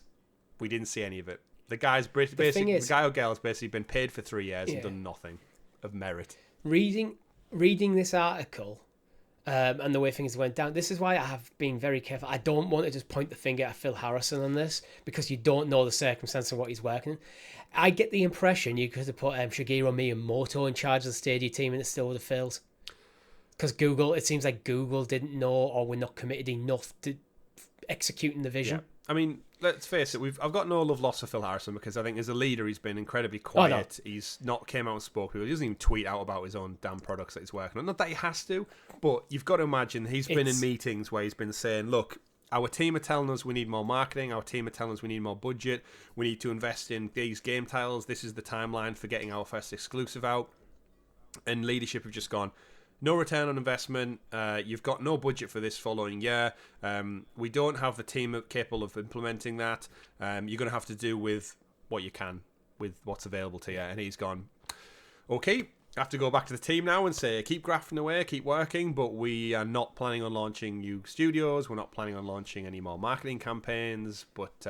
we didn't see any of it. The guy or girl has basically been paid for 3 years and done nothing of merit. Reading this article, and the way things went down, this is why I have been very careful. I don't want to just point the finger at Phil Harrison on this, because you don't know the circumstance of what he's working in. I get the impression you could have put Shigeru Miyamoto in charge of the Stadia team and it still would have failed. Because it seems like Google didn't know, or were not committed enough to executing the vision. Yeah. I mean, let's face it. I've got no love lost for Phil Harrison because I think as a leader he's been incredibly quiet. Oh, no. He's not came out and spoke. He doesn't even tweet out about his own damn products that he's working on. Not that he has to, but you've got to imagine he's been in meetings where he's been saying, "Look, our team are telling us we need more marketing. Our team are telling us we need more budget. We need to invest in these game titles. This is the timeline for getting our first exclusive out." And leadership have just gone, no return on investment. You've got no budget for this following year. We don't have the team capable of implementing that. You're going to have to do with what you can, with what's available to you. And he's gone, okay, I have to go back to the team now and say, keep grafting away, keep working, but we are not planning on launching new studios. We're not planning on launching any more marketing campaigns, but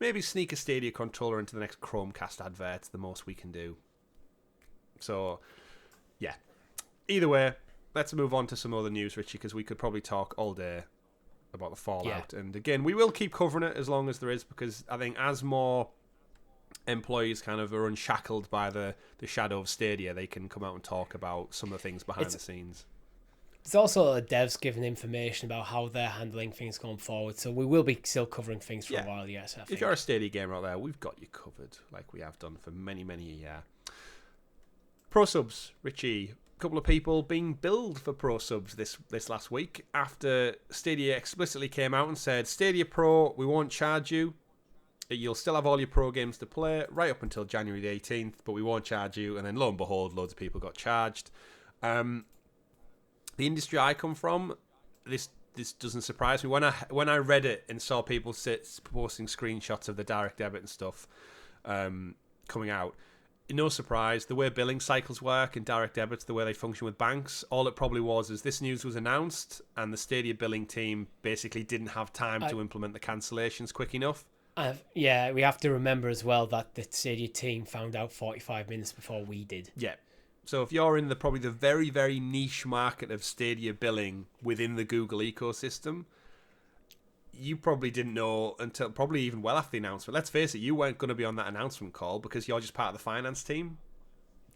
maybe sneak a Stadia controller into the next Chromecast advert. It's the most we can do. So, yeah. Either way, let's move on to some other news, Richie, because we could probably talk all day about the fallout. Yeah. And again, we will keep covering it as long as there is, because I think as more employees kind of are unshackled by the shadow of Stadia, they can come out and talk about some of the things behind the scenes. There's also devs giving information about how they're handling things going forward, so we will be still covering things for a while, yes, I think. If you're a Stadia gamer out there, we've got you covered, like we have done for many, many a year. Pro subs, Richie. Couple of people being billed for Pro subs this last week after Stadia explicitly came out and said, Stadia Pro, we won't charge you. You'll still have all your Pro games to play right up until January the 18th, but we won't charge you. And then lo and behold, loads of people got charged. The industry I come from, this doesn't surprise me. When I read it and saw people posting screenshots of the direct debit and stuff coming out, no surprise, the way billing cycles work and direct debits, the way they function with banks, all it probably was is this news was announced and the Stadia billing team basically didn't have time to implement the cancellations quick enough. Yeah, we have to remember as well that the Stadia team found out 45 minutes before we did. Yeah. So if you're in probably the very, very niche market of Stadia billing within the Google ecosystem, you probably didn't know until probably even well after the announcement. Let's face it, you weren't going to be on that announcement call because you're just part of the finance team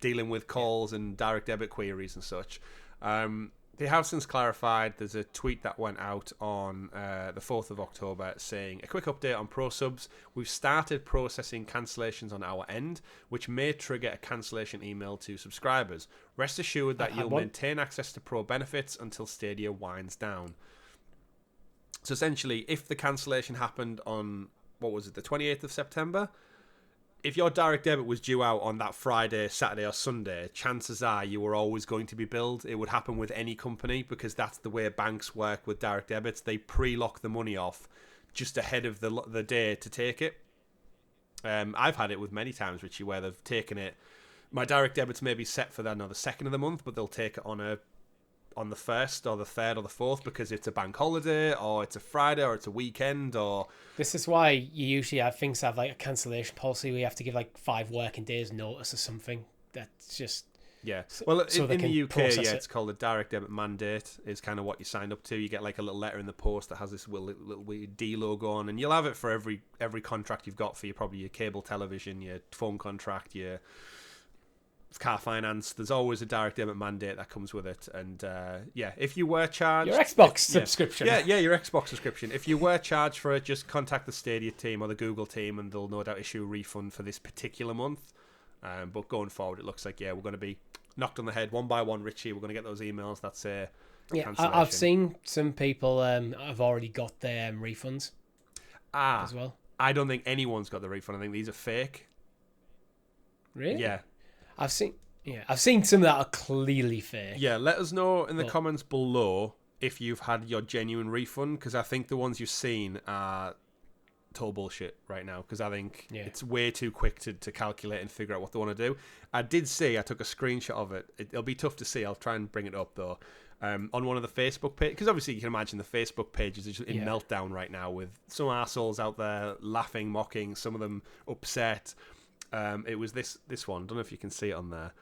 dealing with calls and direct debit queries and such. They have since clarified. There's a tweet that went out on the 4th of October saying, a quick update on Pro subs. We've started processing cancellations on our end, which may trigger a cancellation email to subscribers. Rest assured that you'll maintain access to Pro benefits until Stadia winds down. So essentially, if the cancellation happened on, what was it, the 28th of September, if your direct debit was due out on that Friday, Saturday or Sunday, chances are you were always going to be billed. It would happen with any company because that's the way banks work with direct debits. They pre-lock the money off just ahead of the day to take it. I've had it with many times, Richie, where they've taken it. My direct debit's maybe set for the 2nd of the month, but they'll take it on the 1st or the 3rd or the 4th because it's a bank holiday or it's a Friday or it's a weekend. Or this is why you usually have things have like a cancellation policy where you have to give like 5 working days notice or something. That's just well, in the UK, it's called a direct debit mandate. Is kind of what you signed up to. You get like a little letter in the post that has this little weird D logo on, and you'll have it for every contract you've got for probably your cable television, your phone contract, your car finance. There's always a direct debit mandate that comes with it. And if you were charged your Xbox subscription, your Xbox subscription, if you were charged for it, just contact the Stadia team or the Google team and they'll no doubt issue a refund for this particular month. But going forward, it looks like we're going to be knocked on the head one by one, Richie. We're going to get those emails that say cancellation. I've seen some people have already got their refunds as well. I don't think anyone's got the refund. I think these are fake. Really? Yeah. I've seen some that are clearly fake. Yeah, let us know in the comments below if you've had your genuine refund, because I think the ones you've seen are total bullshit right now, because I think it's way too quick to calculate and figure out what they want to do. I took a screenshot of it. It'll be tough to see. I'll try and bring it up though. On one of the Facebook pages, because obviously you can imagine the Facebook pages are just in meltdown right now with some arseholes out there laughing, mocking, some of them upset. It was this one. I don't know if you can see it on there.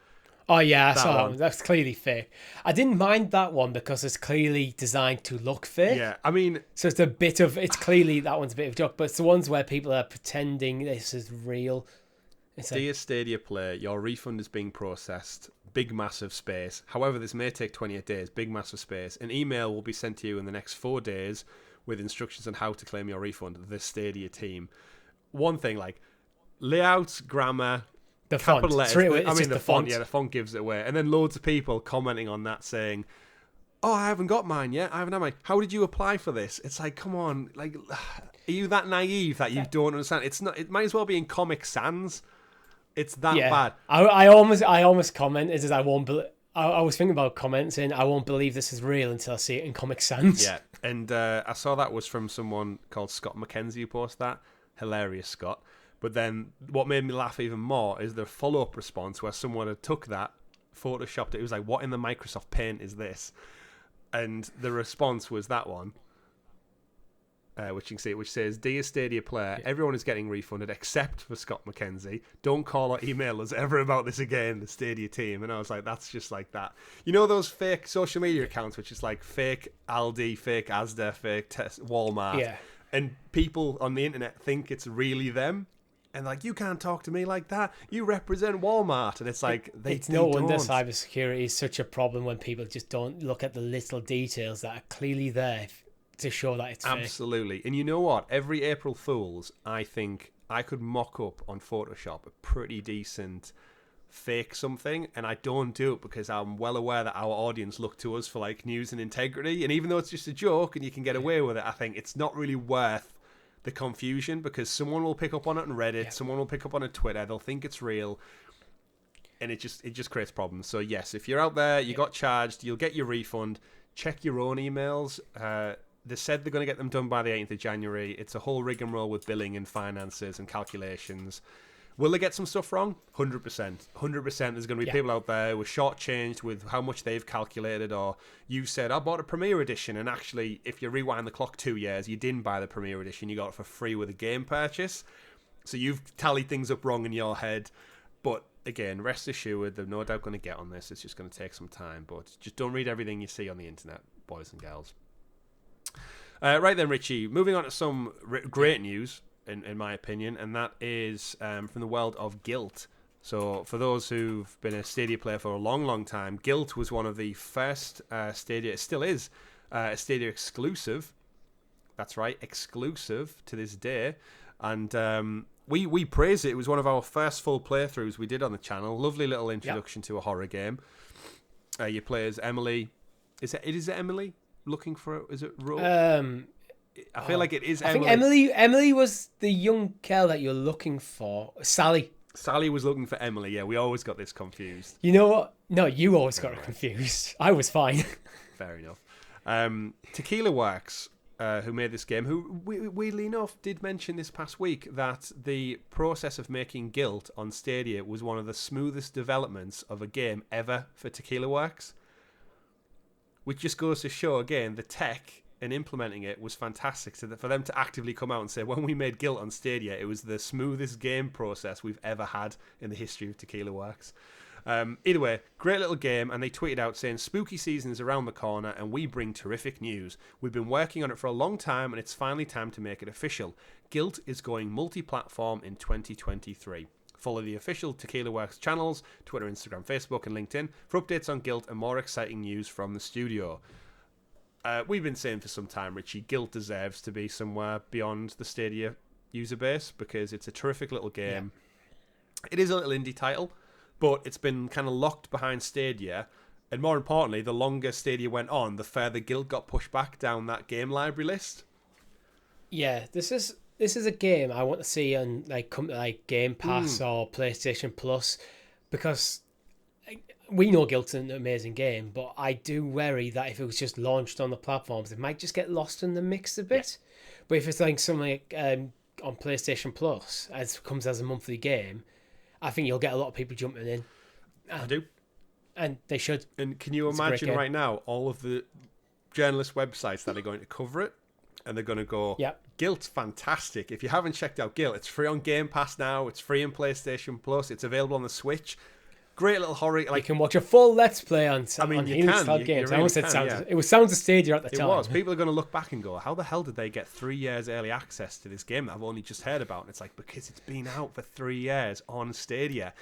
Oh yeah, I saw that one. That's clearly fake. I didn't mind that one because it's clearly designed to look fake. Yeah, I mean, so it's clearly that one's a bit of a joke, but it's the ones where people are pretending this is real. Dear Stadia player, your refund is being processed. Big massive space. However, this may take 28 days. Big massive space. An email will be sent to you in the next 4 days with instructions on how to claim your refund. The Stadia team. One thing, like layouts, grammar, the capital font. letters. I mean, the font. Yeah, the font gives it away. And then loads of people commenting on that saying, "Oh, I haven't got mine yet. I haven't had mine. How did you apply for this?" It's like, come on, like, are you that naive that you don't understand? It's not. It might as well be in Comic Sans. It's that bad. I almost commented as I was thinking about commenting. I won't believe this is real until I see it in Comic Sans. Yeah, and I saw that was from someone called Scott McKenzie who posted that. Hilarious, Scott. But then what made me laugh even more is the follow-up response where someone had took that, photoshopped it. It was like, what in the Microsoft Paint is this? And the response was that one, which you can see, which says, "Dear Stadia player, everyone is getting refunded except for Scott McKenzie. Don't call or email us ever about this again, the Stadia team." And I was like, that's just like that. You know those fake social media accounts, which is like fake Aldi, fake Asda, fake Walmart? Yeah. And people on the internet think it's really them. And like, you can't talk to me like that. You represent Walmart. And it's like, it's no wonder cybersecurity is such a problem when people just don't look at the little details that are clearly there to show that it's fake. Absolutely. And you know what? Every April Fool's, I think I could mock up on Photoshop a pretty decent fake something. And I don't do it because I'm well aware that our audience look to us for like news and integrity. And even though it's just a joke and you can get away with it, I think it's not really worth the confusion, because someone will pick up on it on Reddit, someone will pick up on it on Twitter, they'll think it's real, and it just creates problems. So yes, if you're out there, you got charged, you'll get your refund. Check your own emails. They said they're going to get them done by the 8th of January. It's a whole rigmarole with billing and finances and calculations. Will they get some stuff wrong? 100%. 100% there's going to be people out there who are shortchanged with how much they've calculated, or you said, I bought a Premier Edition, and actually, if you rewind the clock 2 years, you didn't buy the Premier Edition, you got it for free with a game purchase. So you've tallied things up wrong in your head. But again, rest assured, they're no doubt going to get on this. It's just going to take some time. But just don't read everything you see on the internet, boys and girls. Right then, Richie, moving on to some great news. In my opinion, and that is from the world of GYLT. So for those who've been a Stadia player for a long time, GYLT was one of the first Stadia, it still is, a Stadia exclusive. That's right, exclusive to this day. And we praise it. It was one of our first full playthroughs we did on the channel. Lovely little introduction to a horror game. You play as Emily. Is it Emily? Looking for, is it Rose? I feel like it is Emily. I think Emily was the young girl that you're looking for. Sally was looking for Emily. Yeah, we always got this confused. You know what? No, you always got it confused. I was fine. Fair enough. Tequila Works, who made this game, who weirdly enough did mention this past week that the process of making GYLT on Stadia was one of the smoothest developments of a game ever for Tequila Works. Which just goes to show, again, the tech and implementing it was fantastic. So that for them to actively come out and say, when we made GYLT on Stadia, it was the smoothest game process we've ever had in the history of Tequila Works. Either way, great little game, and they tweeted out saying, spooky season is around the corner and we bring terrific news. We've been working on it for a long time and it's finally time to make it official. GYLT is going multi-platform in 2023. Follow the official Tequila Works channels, Twitter, Instagram, Facebook and LinkedIn for updates on GYLT and more exciting news from the studio. We've been saying for some time, Richie, GYLT deserves to be somewhere beyond the Stadia user base because it's a terrific little game. Yeah. It is a little indie title, but it's been kind of locked behind Stadia. And more importantly, the longer Stadia went on, the further GYLT got pushed back down that game library list. Yeah, this is a game I want to see on like Game Pass or PlayStation Plus, because we know GYLT's an amazing game, but I do worry that if it was just launched on the platforms, it might just get lost in the mix a bit. Yeah. But if it's like something like, on PlayStation Plus, as comes as a monthly game, I think you'll get a lot of people jumping in. I do. And they should. And can you imagine right now all of the journalist websites that are going to cover it? And they're going to go, GYLT's fantastic. If you haven't checked out GYLT, it's free on Game Pass now. It's free on PlayStation Plus. It's available on the Switch. Great little horror. Like, you can watch a full Let's Play on Helix Cloud Games. Really it was Sounds of Stadia at the time. It was. People are going to look back and go, how the hell did they get 3 years early access to this game that I've only just heard about? And it's like, because it's been out for 3 years on Stadia.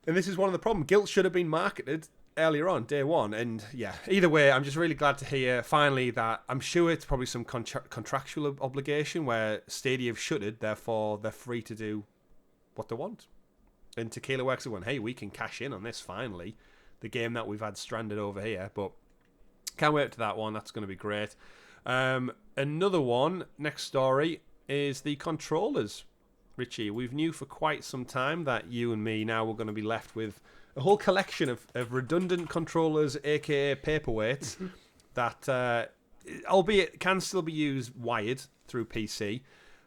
And this is one of the problems. GYLT should have been marketed earlier on, day one. And yeah, either way, I'm just really glad to hear finally that I'm sure it's probably some contractual obligation where Stadia have shuttered, therefore they're free to do what they want. And Tequila Works have gone, hey, we can cash in on this finally. The game that we've had stranded over here. But can't wait to that one. That's going to be great. Another one, next story, is the controllers. Richie, we've knew for quite some time that you and me now were going to be left with a whole collection of redundant controllers, aka paperweights, that, albeit can still be used wired through PC.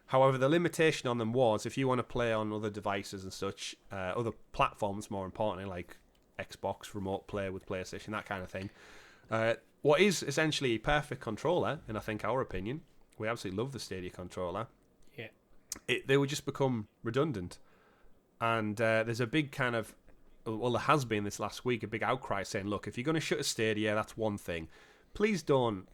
However, the limitation on them was if you want to play on other devices and such, other platforms more importantly, like Xbox, remote play with PlayStation, that kind of thing. What is essentially a perfect controller, in I think our opinion, we absolutely love the Stadia controller. Yeah, they would just become redundant, and there's a big kind of, well, there has been this last week a big outcry saying, look, if you're going to shut a Stadia, that's one thing. Please don't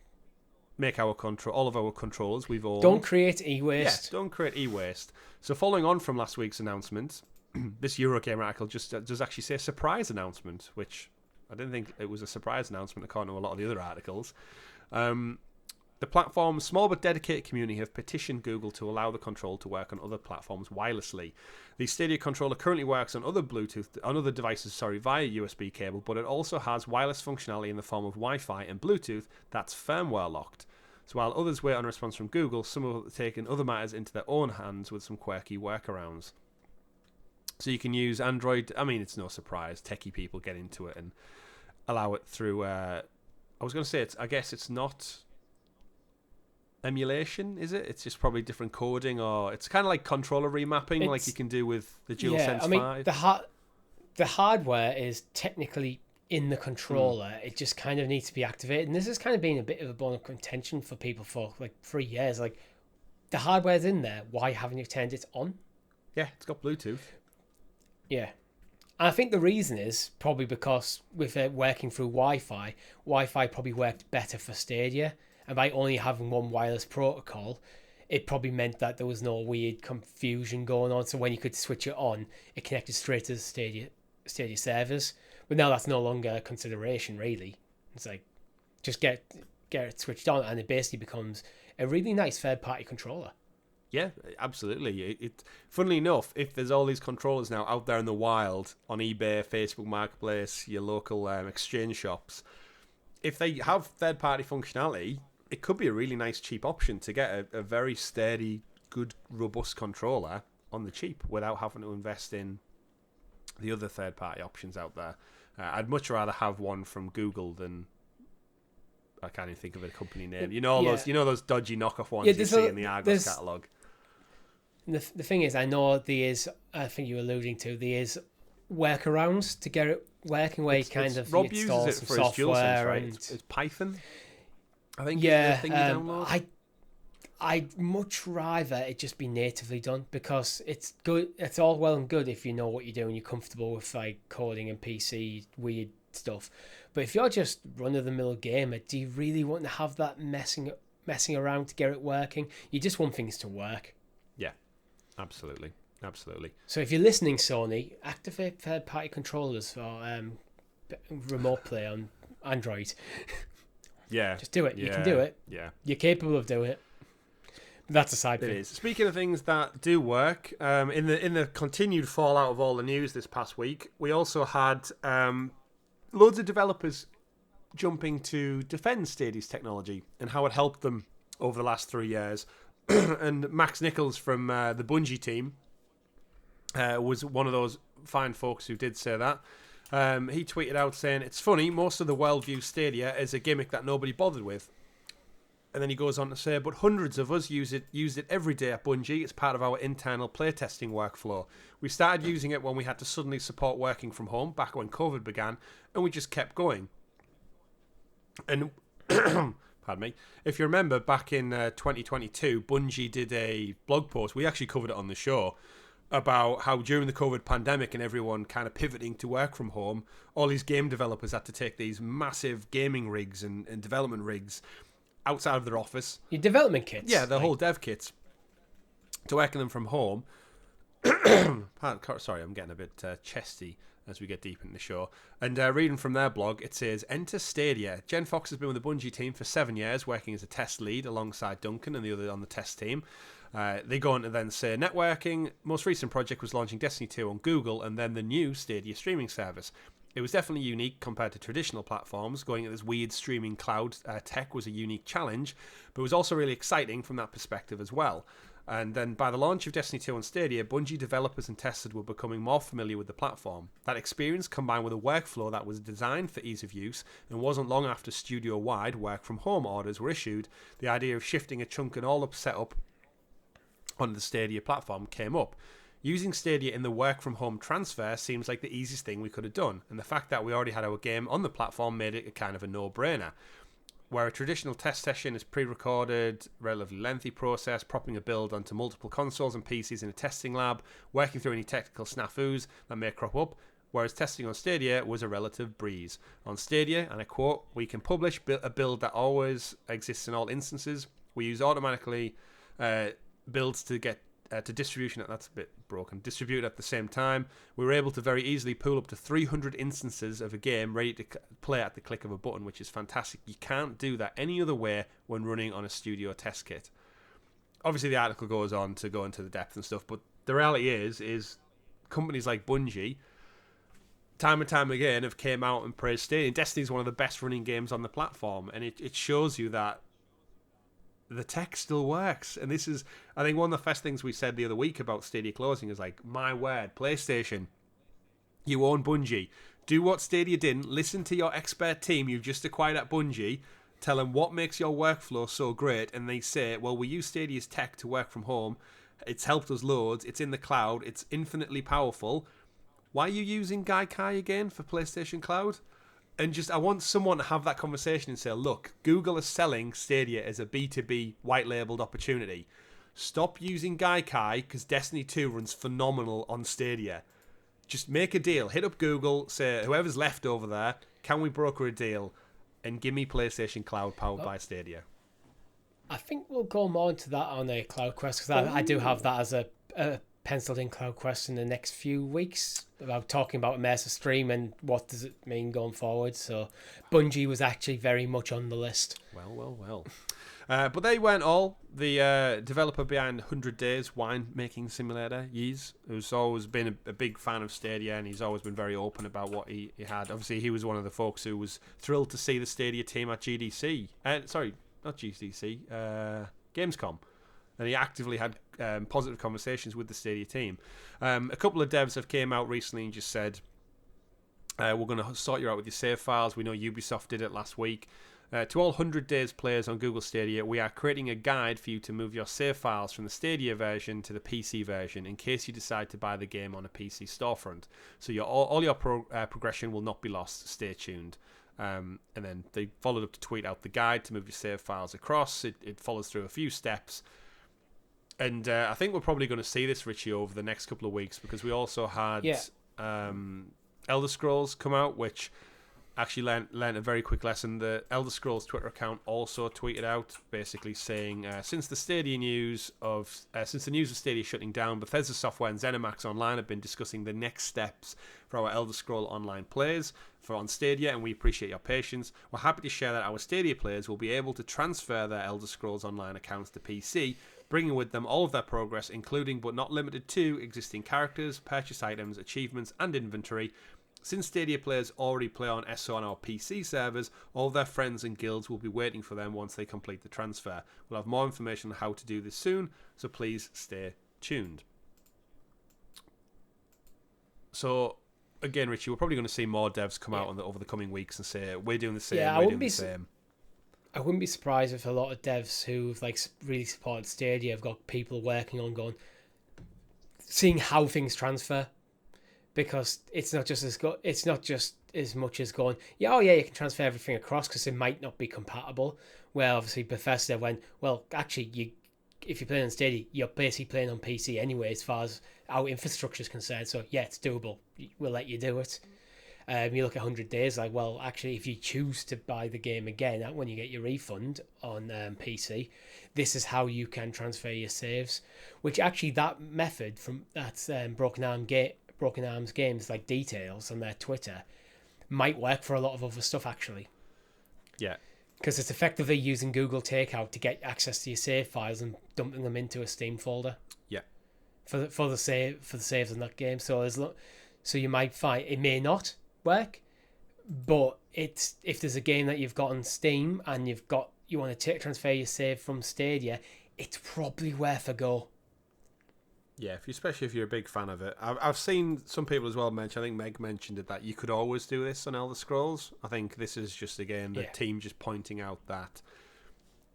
make all of our controllers we've all don't create e-waste. Yeah, don't create e-waste. So following on from last week's announcement, this Eurogamer article just does actually say surprise announcement, which I didn't think it was a surprise announcement according to a lot of the other articles. The platform's small but dedicated community have petitioned Google to allow the control to work on other platforms wirelessly. The Stadia controller currently works on other devices via USB cable, but it also has wireless functionality in the form of Wi-Fi and Bluetooth that's firmware locked. So while others wait on a response from Google, some have taken other matters into their own hands with some quirky workarounds. So you can use Android. I mean, it's no surprise techie people get into it and allow it through. I was going to say I guess it's not emulation, is it? It's just probably different coding, or it's kind of like controller remapping, like you can do with the DualSense 5. The hardware is technically in the controller. It just kind of needs to be activated, and this has kind of been a bit of a bone of contention for people for like 3 years. Like, the hardware's in there, why haven't you turned it on? Yeah, it's got Bluetooth. Yeah. And I think the reason is probably because with it working through Wi-Fi probably worked better for Stadia. And by only having one wireless protocol, it probably meant that there was no weird confusion going on. So when you could switch it on, it connected straight to the Stadia servers. But now that's no longer a consideration, really. It's like, just get it switched on, and it basically becomes a really nice third-party controller. Yeah, absolutely. Funnily enough, if there's all these controllers now out there in the wild on eBay, Facebook Marketplace, your local exchange shops, if they have third-party functionality, it could be a really nice cheap option to get a very sturdy, good, robust controller on the cheap without having to invest in the other third-party options out there. I'd much rather have one from Google than, I can't even think of a company name. Those dodgy knockoff ones you see in the Argos catalogue. The thing is, I know there is, I think you're alluding to, there is workarounds to get it working where you kind of Rob install uses it some for his software. DualSense, right? And it's Python, I think. Yeah, the thing you download. I'd much rather it just be natively done, because it's good. It's all well and good if you know what you're doing, you're comfortable with like coding and PC weird stuff. But if you're just run-of-the-mill gamer, do you really want to have that messing around to get it working? You just want things to work. Yeah, absolutely. So if you're listening, Sony, activate third-party controllers for remote play on Android. Yeah, just do it. You can do it. Yeah, you're capable of doing it. That's a side thing. It is. Speaking of things that do work, in the continued fallout of all the news this past week, we also had loads of developers jumping to defend Stadia's technology and how it helped them over the last 3 years. And Max Nichols from the Bungie team was one of those fine folks who did say that. He tweeted out saying, "It's funny, most of the world views Stadia as a gimmick that nobody bothered with." And then he goes on to say, "But hundreds of us use it every day at Bungie. It's part of our internal playtesting workflow. We started using it when we had to suddenly support working from home back when COVID began, and we just kept going." And pardon me, if you remember back in 2022, Bungie did a blog post. We actually covered it on the show about how during the COVID pandemic and everyone kind of pivoting to work from home, all these game developers had to take these massive gaming rigs and development rigs outside of their office. Your development kits. Yeah, the whole dev kits. To working them from home. Sorry, I'm getting a bit chesty. as we get deep into the show. And reading from their blog, it says, enter Stadia. Jen Fox has been with the Bungie team for 7 years, working as a test lead alongside Duncan and the other on the test team. They go on to then say networking. Most recent project was launching Destiny 2 on Google and then the new Stadia streaming service. It was definitely unique compared to traditional platforms. Going at this weird streaming cloud tech was a unique challenge, but it was also really exciting from that perspective as well. And then by the launch of Destiny 2 on Stadia, Bungie developers and testers were becoming more familiar with the platform. That experience, combined with a workflow that was designed for ease of use, and wasn't long after studio-wide work-from-home orders were issued, the idea of shifting a chunk and all up setup on the Stadia platform came up. Using Stadia in the work-from-home transfer seems like the easiest thing we could have done, and the fact that we already had our game on the platform made it a kind of a no-brainer. Where a traditional test session is pre-recorded, relatively lengthy process, propping a build onto multiple consoles and PCs in a testing lab, working through any technical snafus that may crop up, whereas testing on Stadia was a relative breeze. On Stadia, and I quote, we can publish a build that always exists in all instances. We use automatically builds to get to distribution. That's a bit broken. Distribute at the same time. We were able to very easily pool up to 300 instances of a game ready to play at the click of a button, which is fantastic. You can't do that any other way when running on a studio test kit. Obviously, the article goes on to go into the depth and stuff, but the reality is companies like Bungie, time and time again, have came out and praised Stadia. Destiny is one of the best running games on the platform, and it shows you that the tech still works. And this is, I think, one of the first things we said the other week about Stadia closing is like, my word, PlayStation, you own Bungie. Do what Stadia didn't. Listen to your expert team you've just acquired at Bungie. Tell them what makes your workflow so great. And they say, well, we use Stadia's tech to work from home. It's helped us loads. It's in the cloud. It's infinitely powerful. Why are you using Gaikai again for PlayStation Cloud? And just, I want someone to have that conversation and say, look, Google is selling Stadia as a B2B white-labeled opportunity. Stop using Gaikai because Destiny 2 runs phenomenal on Stadia. Just make a deal. Hit up Google, say, whoever's left over there, can we broker a deal? And give me PlayStation Cloud powered by Stadia. I think we'll go more into that on a CloudQuest because I do have that as a penciled in CloudQuest in the next few weeks about talking about immersive stream and what does it mean going forward. So Bungie was actually very much on the list. Well. But they weren't all. The developer behind 100 Days Winemaking Simulator, Yeez, who's always been a big fan of Stadia, and he's always been very open about what he had. Obviously, he was one of the folks who was thrilled to see the Stadia team at GDC. Sorry, not GDC, Gamescom. And he actively had positive conversations with the Stadia team. A couple of devs have came out recently and just said, we're going to sort you out with your save files. We know Ubisoft did it last week. To all 100 Days players on Google Stadia, we are creating a guide for you to move your save files from the Stadia version to the PC version in case you decide to buy the game on a PC storefront. So all your progression will not be lost. Stay tuned. And then they followed up to tweet out the guide to move your save files across. It follows through a few steps. And I think we're probably going to see this, Richie, over the next couple of weeks because we also had Elder Scrolls come out, which actually learned a very quick lesson. The Elder Scrolls Twitter account also tweeted out basically saying, since the news of Stadia shutting down, Bethesda Software and ZeniMax Online have been discussing the next steps for our Elder Scroll Online players on Stadia, and we appreciate your patience. We're happy to share that our Stadia players will be able to transfer their Elder Scrolls Online accounts to PC, bringing with them all of their progress, including but not limited to existing characters, purchase items, achievements, and inventory. Since Stadia players already play on SO on our PC servers, all their friends and guilds will be waiting for them once they complete the transfer. We'll have more information on how to do this soon, so please stay tuned. So, again, Richie, we're probably going to see more devs come out over the coming weeks and say, we're doing the same, we're doing the same. I wouldn't be surprised if a lot of devs who've really supported Stadia have got people working on seeing how things transfer, because it's not just as much as going, you can transfer everything across because it might not be compatible. Well, obviously Bethesda went, well, actually, if you're playing on Stadia, you're basically playing on PC anyway, as far as our infrastructure is concerned. So yeah, it's doable. We'll let you do it. You look at 100 Days, well, actually, if you choose to buy the game again when you get your refund on PC, this is how you can transfer your saves. Which actually, that method from that Broken Arm Broken Arms Games like details on their Twitter might work for a lot of other stuff actually. Yeah. Because it's effectively using Google Takeout to get access to your save files and dumping them into a Steam folder. Yeah. For the saves in that game. So so you might find it may not work, but if there's a game that you've got on Steam and you want to transfer your save from Stadia, it's probably worth a go. Yeah, especially if you're a big fan of it. I've seen some people as well mention, I think Meg mentioned it, that you could always do this on Elder Scrolls. I think this is just, again, the team just pointing out that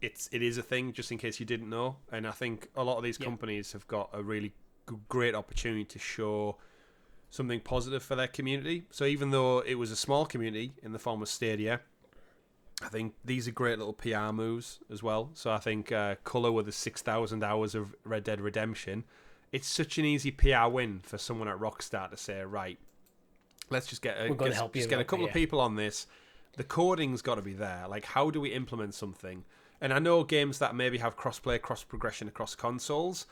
it is a thing, just in case you didn't know. And I think a lot of these companies have got a really great opportunity to show something positive for their community. So even though it was a small community in the form of Stadia, I think these are great little PR moves as well. So I think Colour with the 6,000 hours of Red Dead Redemption, it's such an easy PR win for someone at Rockstar to say, right, let's just get a couple of people on this. The coding's got to be there. Like, how do we implement something? And I know games that maybe have cross-play, cross-progression across consoles,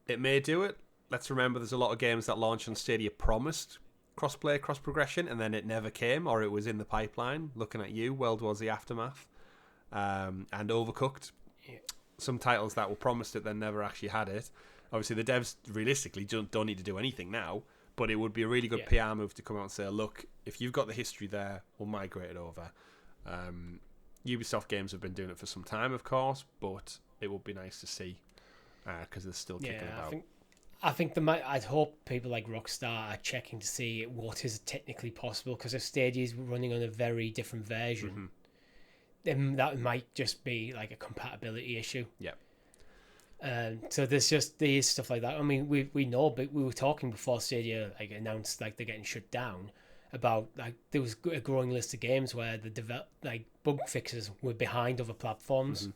it may do it. Let's remember there's a lot of games that launch on Stadia promised cross-play, cross-progression, and then it never came, or it was in the pipeline. Looking at you, World War Z Aftermath, and Overcooked. Yeah. Some titles that were promised it then never actually had it. Obviously, the devs realistically don't need to do anything now, but it would be a really good PR move to come out and say, look, if you've got the history there, we'll migrate it over. Ubisoft games have been doing it for some time, of course, but it would be nice to see because they're still kicking about. I think I'd hope people like Rockstar are checking to see what is technically possible, because if Stadia is running on a very different version, then that might just be like a compatibility issue. Yeah. So there's stuff like that. I mean, we know, but we were talking before Stadia like announced like they're getting shut down about like there was a growing list of games where the bug fixes were behind other platforms,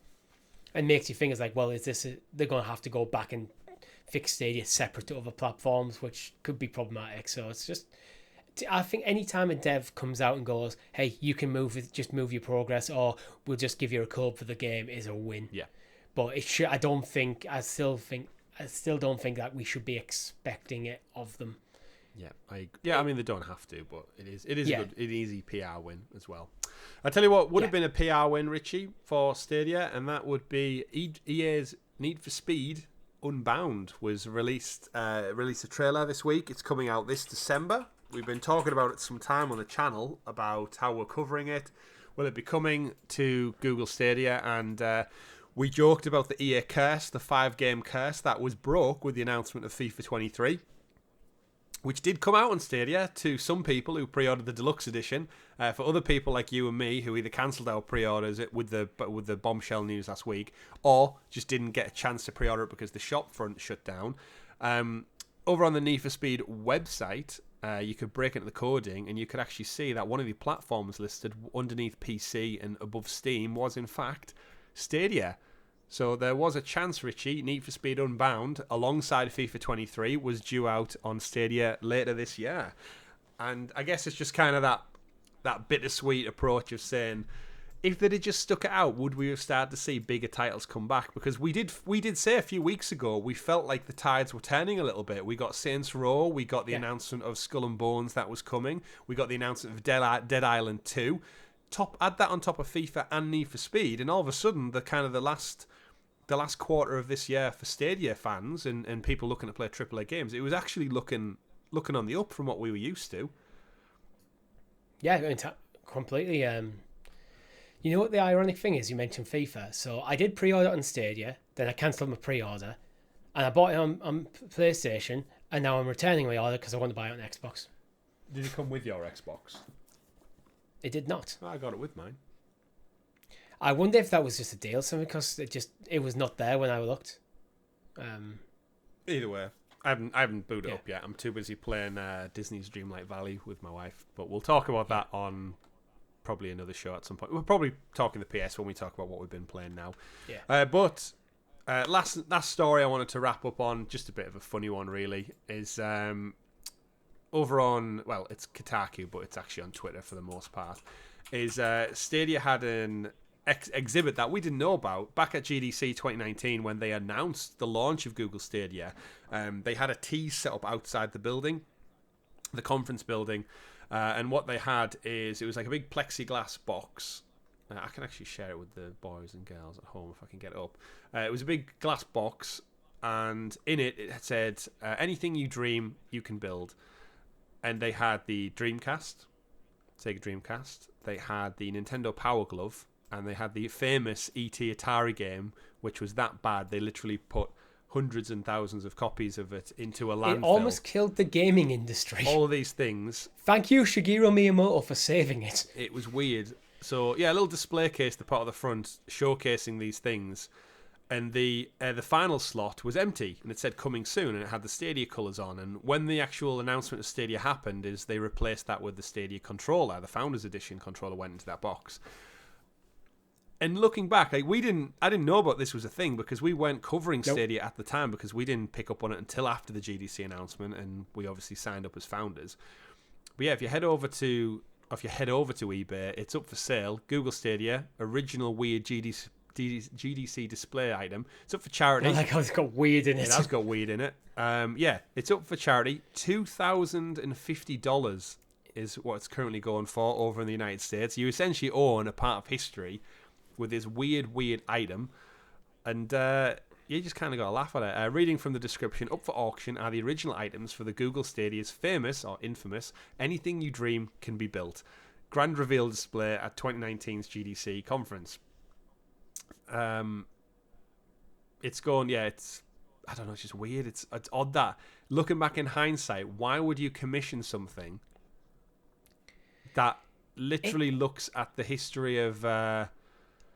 and makes you think it's like, well, they're going to have to go back and fix Stadia separate to other platforms, which could be problematic. So it's just, I think anytime a dev comes out and goes, hey, you can move your progress, or we'll just give you a code for the game, is a win. Yeah. But it should. I still don't think that we should be expecting it of them. Yeah, I mean, they don't have to, but it is a good, an easy PR win as well. I tell you what would have been a PR win, Richie, for Stadia, and that would be EA's Need for Speed Unbound was released a trailer this week. It's coming out this December. We've been talking about it some time on the channel about how we're covering it. Will it be coming to Google Stadia? And we joked about the EA curse, the 5-game curse that was broke with the announcement of FIFA 23, which did come out on Stadia to some people who pre-ordered the deluxe edition. For other people like you and me who either cancelled our pre-orders with the bombshell news last week, or just didn't get a chance to pre-order it because the shop front shut down. Over on the Need for Speed website, you could break into the coding and you could actually see that one of the platforms listed underneath PC and above Steam was in fact Stadia. So there was a chance, Richie, Need for Speed Unbound, alongside FIFA 23, was due out on Stadia later this year. And I guess it's just kind of that bittersweet approach of saying, if they'd have just stuck it out, would we have started to see bigger titles come back? Because we did say a few weeks ago, we felt like the tides were turning a little bit. We got Saints Row, we got the announcement of Skull and Bones that was coming, we got the announcement of Dead Island 2. Add that on top of FIFA and Need for Speed, and all of a sudden, the last quarter of this year for Stadia fans and people looking to play AAA games, it was actually looking on the up from what we were used to. Yeah, completely. You know what the ironic thing is? You mentioned FIFA. So I did pre-order on Stadia, then I cancelled my pre-order, and I bought it on PlayStation, and now I'm returning my order because I want to buy it on Xbox. Did it come with your Xbox? It did not. I got it with mine. I wonder if that was just a deal, something, because it was not there when I looked. Either way, I haven't booted up yet. I'm too busy playing Disney's Dreamlight Valley with my wife. But we'll talk about that on probably another show at some point. We're probably talking the PS when we talk about what we've been playing now. Yeah. But last story I wanted to wrap up on, just a bit of a funny one really, is over on, well, it's Kotaku, but it's actually on Twitter for the most part, is Stadia had an exhibit that we didn't know about back at GDC 2019 when they announced the launch of Google Stadia. They had a tease set up outside the building, the conference building. And what they had is, it was like a big plexiglass box. I can actually share it with the boys and girls at home if I can get it up. It was a big glass box, and in it said, anything you dream, you can build. And they had the Dreamcast, Sega Dreamcast. They had the Nintendo Power Glove, and they had the famous E.T. Atari game, which was that bad they literally put hundreds and thousands of copies of it into a landfill. It almost killed the gaming industry. All of these things. Thank you, Shigeru Miyamoto, for saving it. It was weird. So yeah, a little display case, the part of the front, showcasing these things, and the final slot was empty, and it said coming soon, and it had the Stadia colours on. And when the actual announcement of Stadia happened, is they replaced that with the Stadia controller. The Founders Edition controller went into that box. And looking back, like I didn't know about this was a thing, because we weren't covering Stadia at the time, because we didn't pick up on it until after the GDC announcement, and we obviously signed up as founders. But yeah, if you head over to eBay, it's up for sale. Google Stadia, original weird GDC display item. It's up for charity. I like how it's got weird in it. It has got weird in it. Yeah, it's up for charity. $2,050 is what it's currently going for over in the United States. You essentially own a part of history with this weird item, and you just kind of got to laugh at it. Reading from the description, up for auction are the original items for the Google Stadia's famous, or infamous, anything you dream can be built grand reveal display at 2019's GDC conference. It's going, yeah, it's, I don't know, it's just weird. It's odd that, looking back in hindsight, why would you commission something that literally looks at the history of...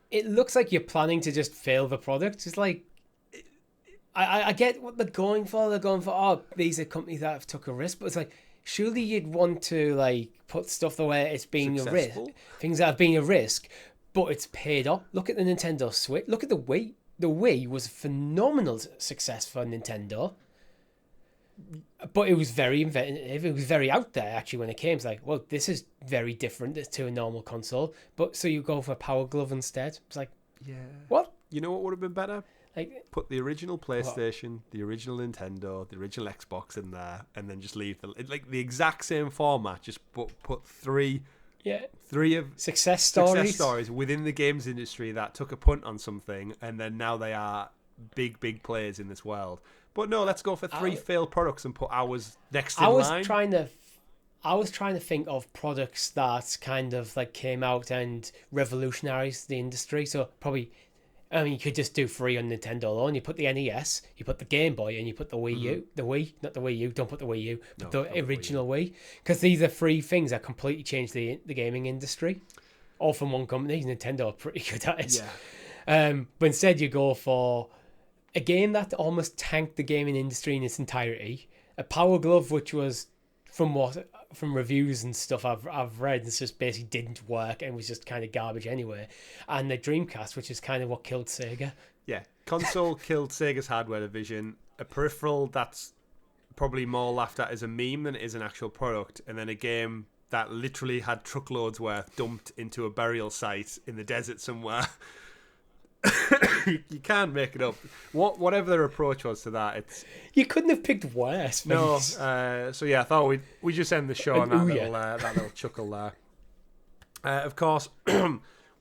It looks like you're planning to just fail the product. It's like, I get what they're going for. They're going for, oh, these are companies that have took a risk. But it's like, surely you'd want to like put stuff the way it's being Successful. a risk. Things that have been a risk, but it's paid off. Look at the Nintendo Switch. Look at the Wii. The Wii was a phenomenal success for Nintendo. But it was very inventive. It was very out there, actually, when it came. It's like, well, this is very different to a normal console. But so you go for a Power Glove instead. It's like, Yeah. what? You know what would have been better? Like, Put the original PlayStation, the original Nintendo, the original Xbox in there, and then just leave the exact same format. Just put three of success stories within the games industry that took a punt on something, and then now they are big players in this world. But no, let's go for three failed products and put ours next in line. I was trying to think of products that kind of like came out and revolutionized the industry. So probably, I mean, you could just do three on Nintendo alone. You put the NES, you put the Game Boy, and you put the Wii U. The Wii, not the Wii U. Don't put the Wii U. But the original Wii. Because these are three things that completely changed the gaming industry. All from one company. Nintendo are pretty good at it. Yeah. But instead you go for a game that almost tanked the gaming industry in its entirety. A Power Glove, which was, from reviews and stuff I've read, it's just basically didn't work and was just kind of garbage anyway. And the Dreamcast, which is kind of what killed Sega. Yeah, console killed Sega's hardware division. A peripheral that's probably more laughed at as a meme than it is an actual product. And then a game that literally had truckloads worth dumped into a burial site in the desert somewhere. You can't make it up. Whatever their approach was to that, it's... You couldn't have picked worse. No. So yeah, I thought we just end the show on that little chuckle there. Of course,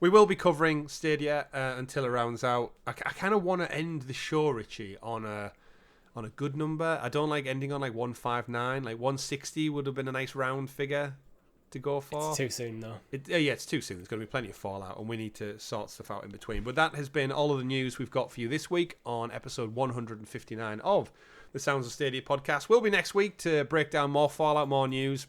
we will be covering Stadia until it rounds out. I kind of want to end the show, Richie, on a good number. I don't like ending on like 159. Like 160 would have been a nice round figure to go for. It's too soon though. It's too soon. There's going to be plenty of fallout, and we need to sort stuff out in between. But that has been all of the news we've got for you this week on episode 159 of the Sounds of Stadia podcast. We'll be next week to break down more fallout, more news.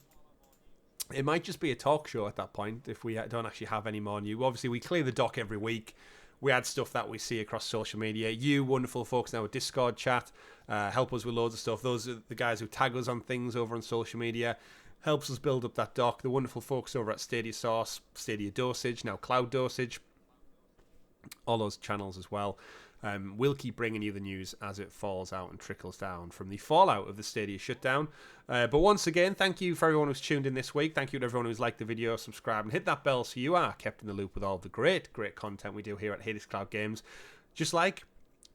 It might just be a talk show at that point if we don't actually have any more news. Obviously, we clear the dock every week. We add stuff that we see across social media. You wonderful folks now with Discord chat help us with loads of stuff. Those are the guys who tag us on things over on social media. Helps us build up that dock. The wonderful folks over at Stadia Source, Stadia Dosage, now Cloud Dosage, all those channels as well. We'll keep bringing you the news as it falls out and trickles down from the fallout of the Stadia Shutdown. But once again, thank you for everyone who's tuned in this week. Thank you to everyone who's liked the video, subscribed, and hit that bell so you are kept in the loop with all the great content we do here at Helix Cloud Games. Just like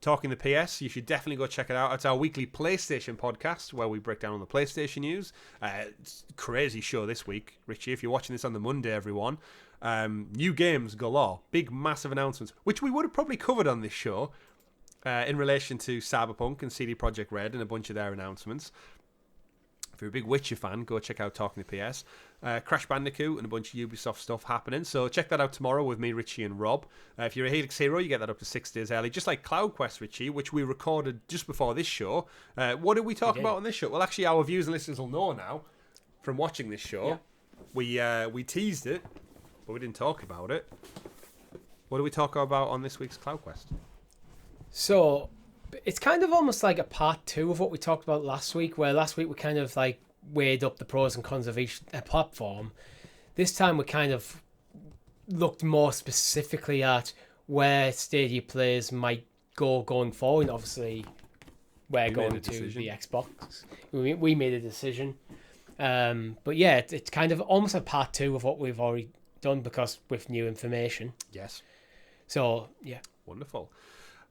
Talking the PS, you should definitely go check it out. It's our weekly PlayStation podcast where we break down all the PlayStation news. It's a crazy show this week, Richie. If you're watching this on the Monday, everyone, new games galore, big massive announcements, which we would have probably covered on this show in relation to Cyberpunk and CD Projekt Red and a bunch of their announcements. If you're a big Witcher fan, go check out Talking the PS. Crash Bandicoot and a bunch of Ubisoft stuff happening. So check that out tomorrow with me, Richie, and Rob. If you're a Helix Hero, you get that up to 6 days early. Just like CloudQuest, Richie, which we recorded just before this show. What did we talk about on this show? Well, actually, our viewers and listeners will know now from watching this show. Yeah. We teased it, but we didn't talk about it. What do we talk about on this week's CloudQuest? So it's kind of almost like a part 2 of what we talked about last week, where last week we kind of like weighed up the pros and cons of each platform. This time we kind of looked more specifically at where Stadia players might go going forward. Obviously, we're going to the Xbox. We made a decision. But yeah, it's kind of almost a part 2 of what we've already done, because with new information. Yes. So, yeah. Wonderful.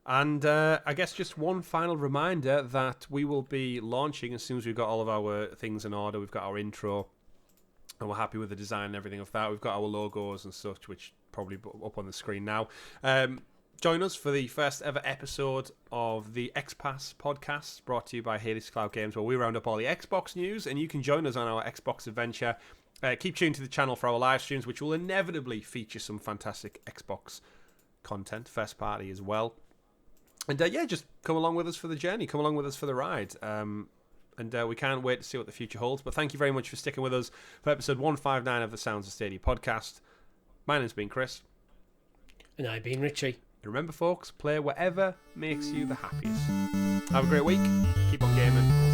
And I guess just one final reminder that we will be launching as soon as we've got all of our things in order. We've got our intro, and we're happy with the design and everything of that. We've got our logos and such, which probably up on the screen now. Join us for the first ever episode of the XPass podcast, brought to you by Helix Cloud Games, where we round up all the Xbox news, and you can join us on our Xbox adventure. Keep tuned to the channel for our live streams, which will inevitably feature some fantastic Xbox content, first party as well. And just come along with us for the journey. Come along with us for the ride. And we can't wait to see what the future holds. But thank you very much for sticking with us for episode 159 of the Sounds of Stadia podcast. My name's been Chris. And I've been Richie. And remember, folks, play whatever makes you the happiest. Have a great week. Keep on gaming.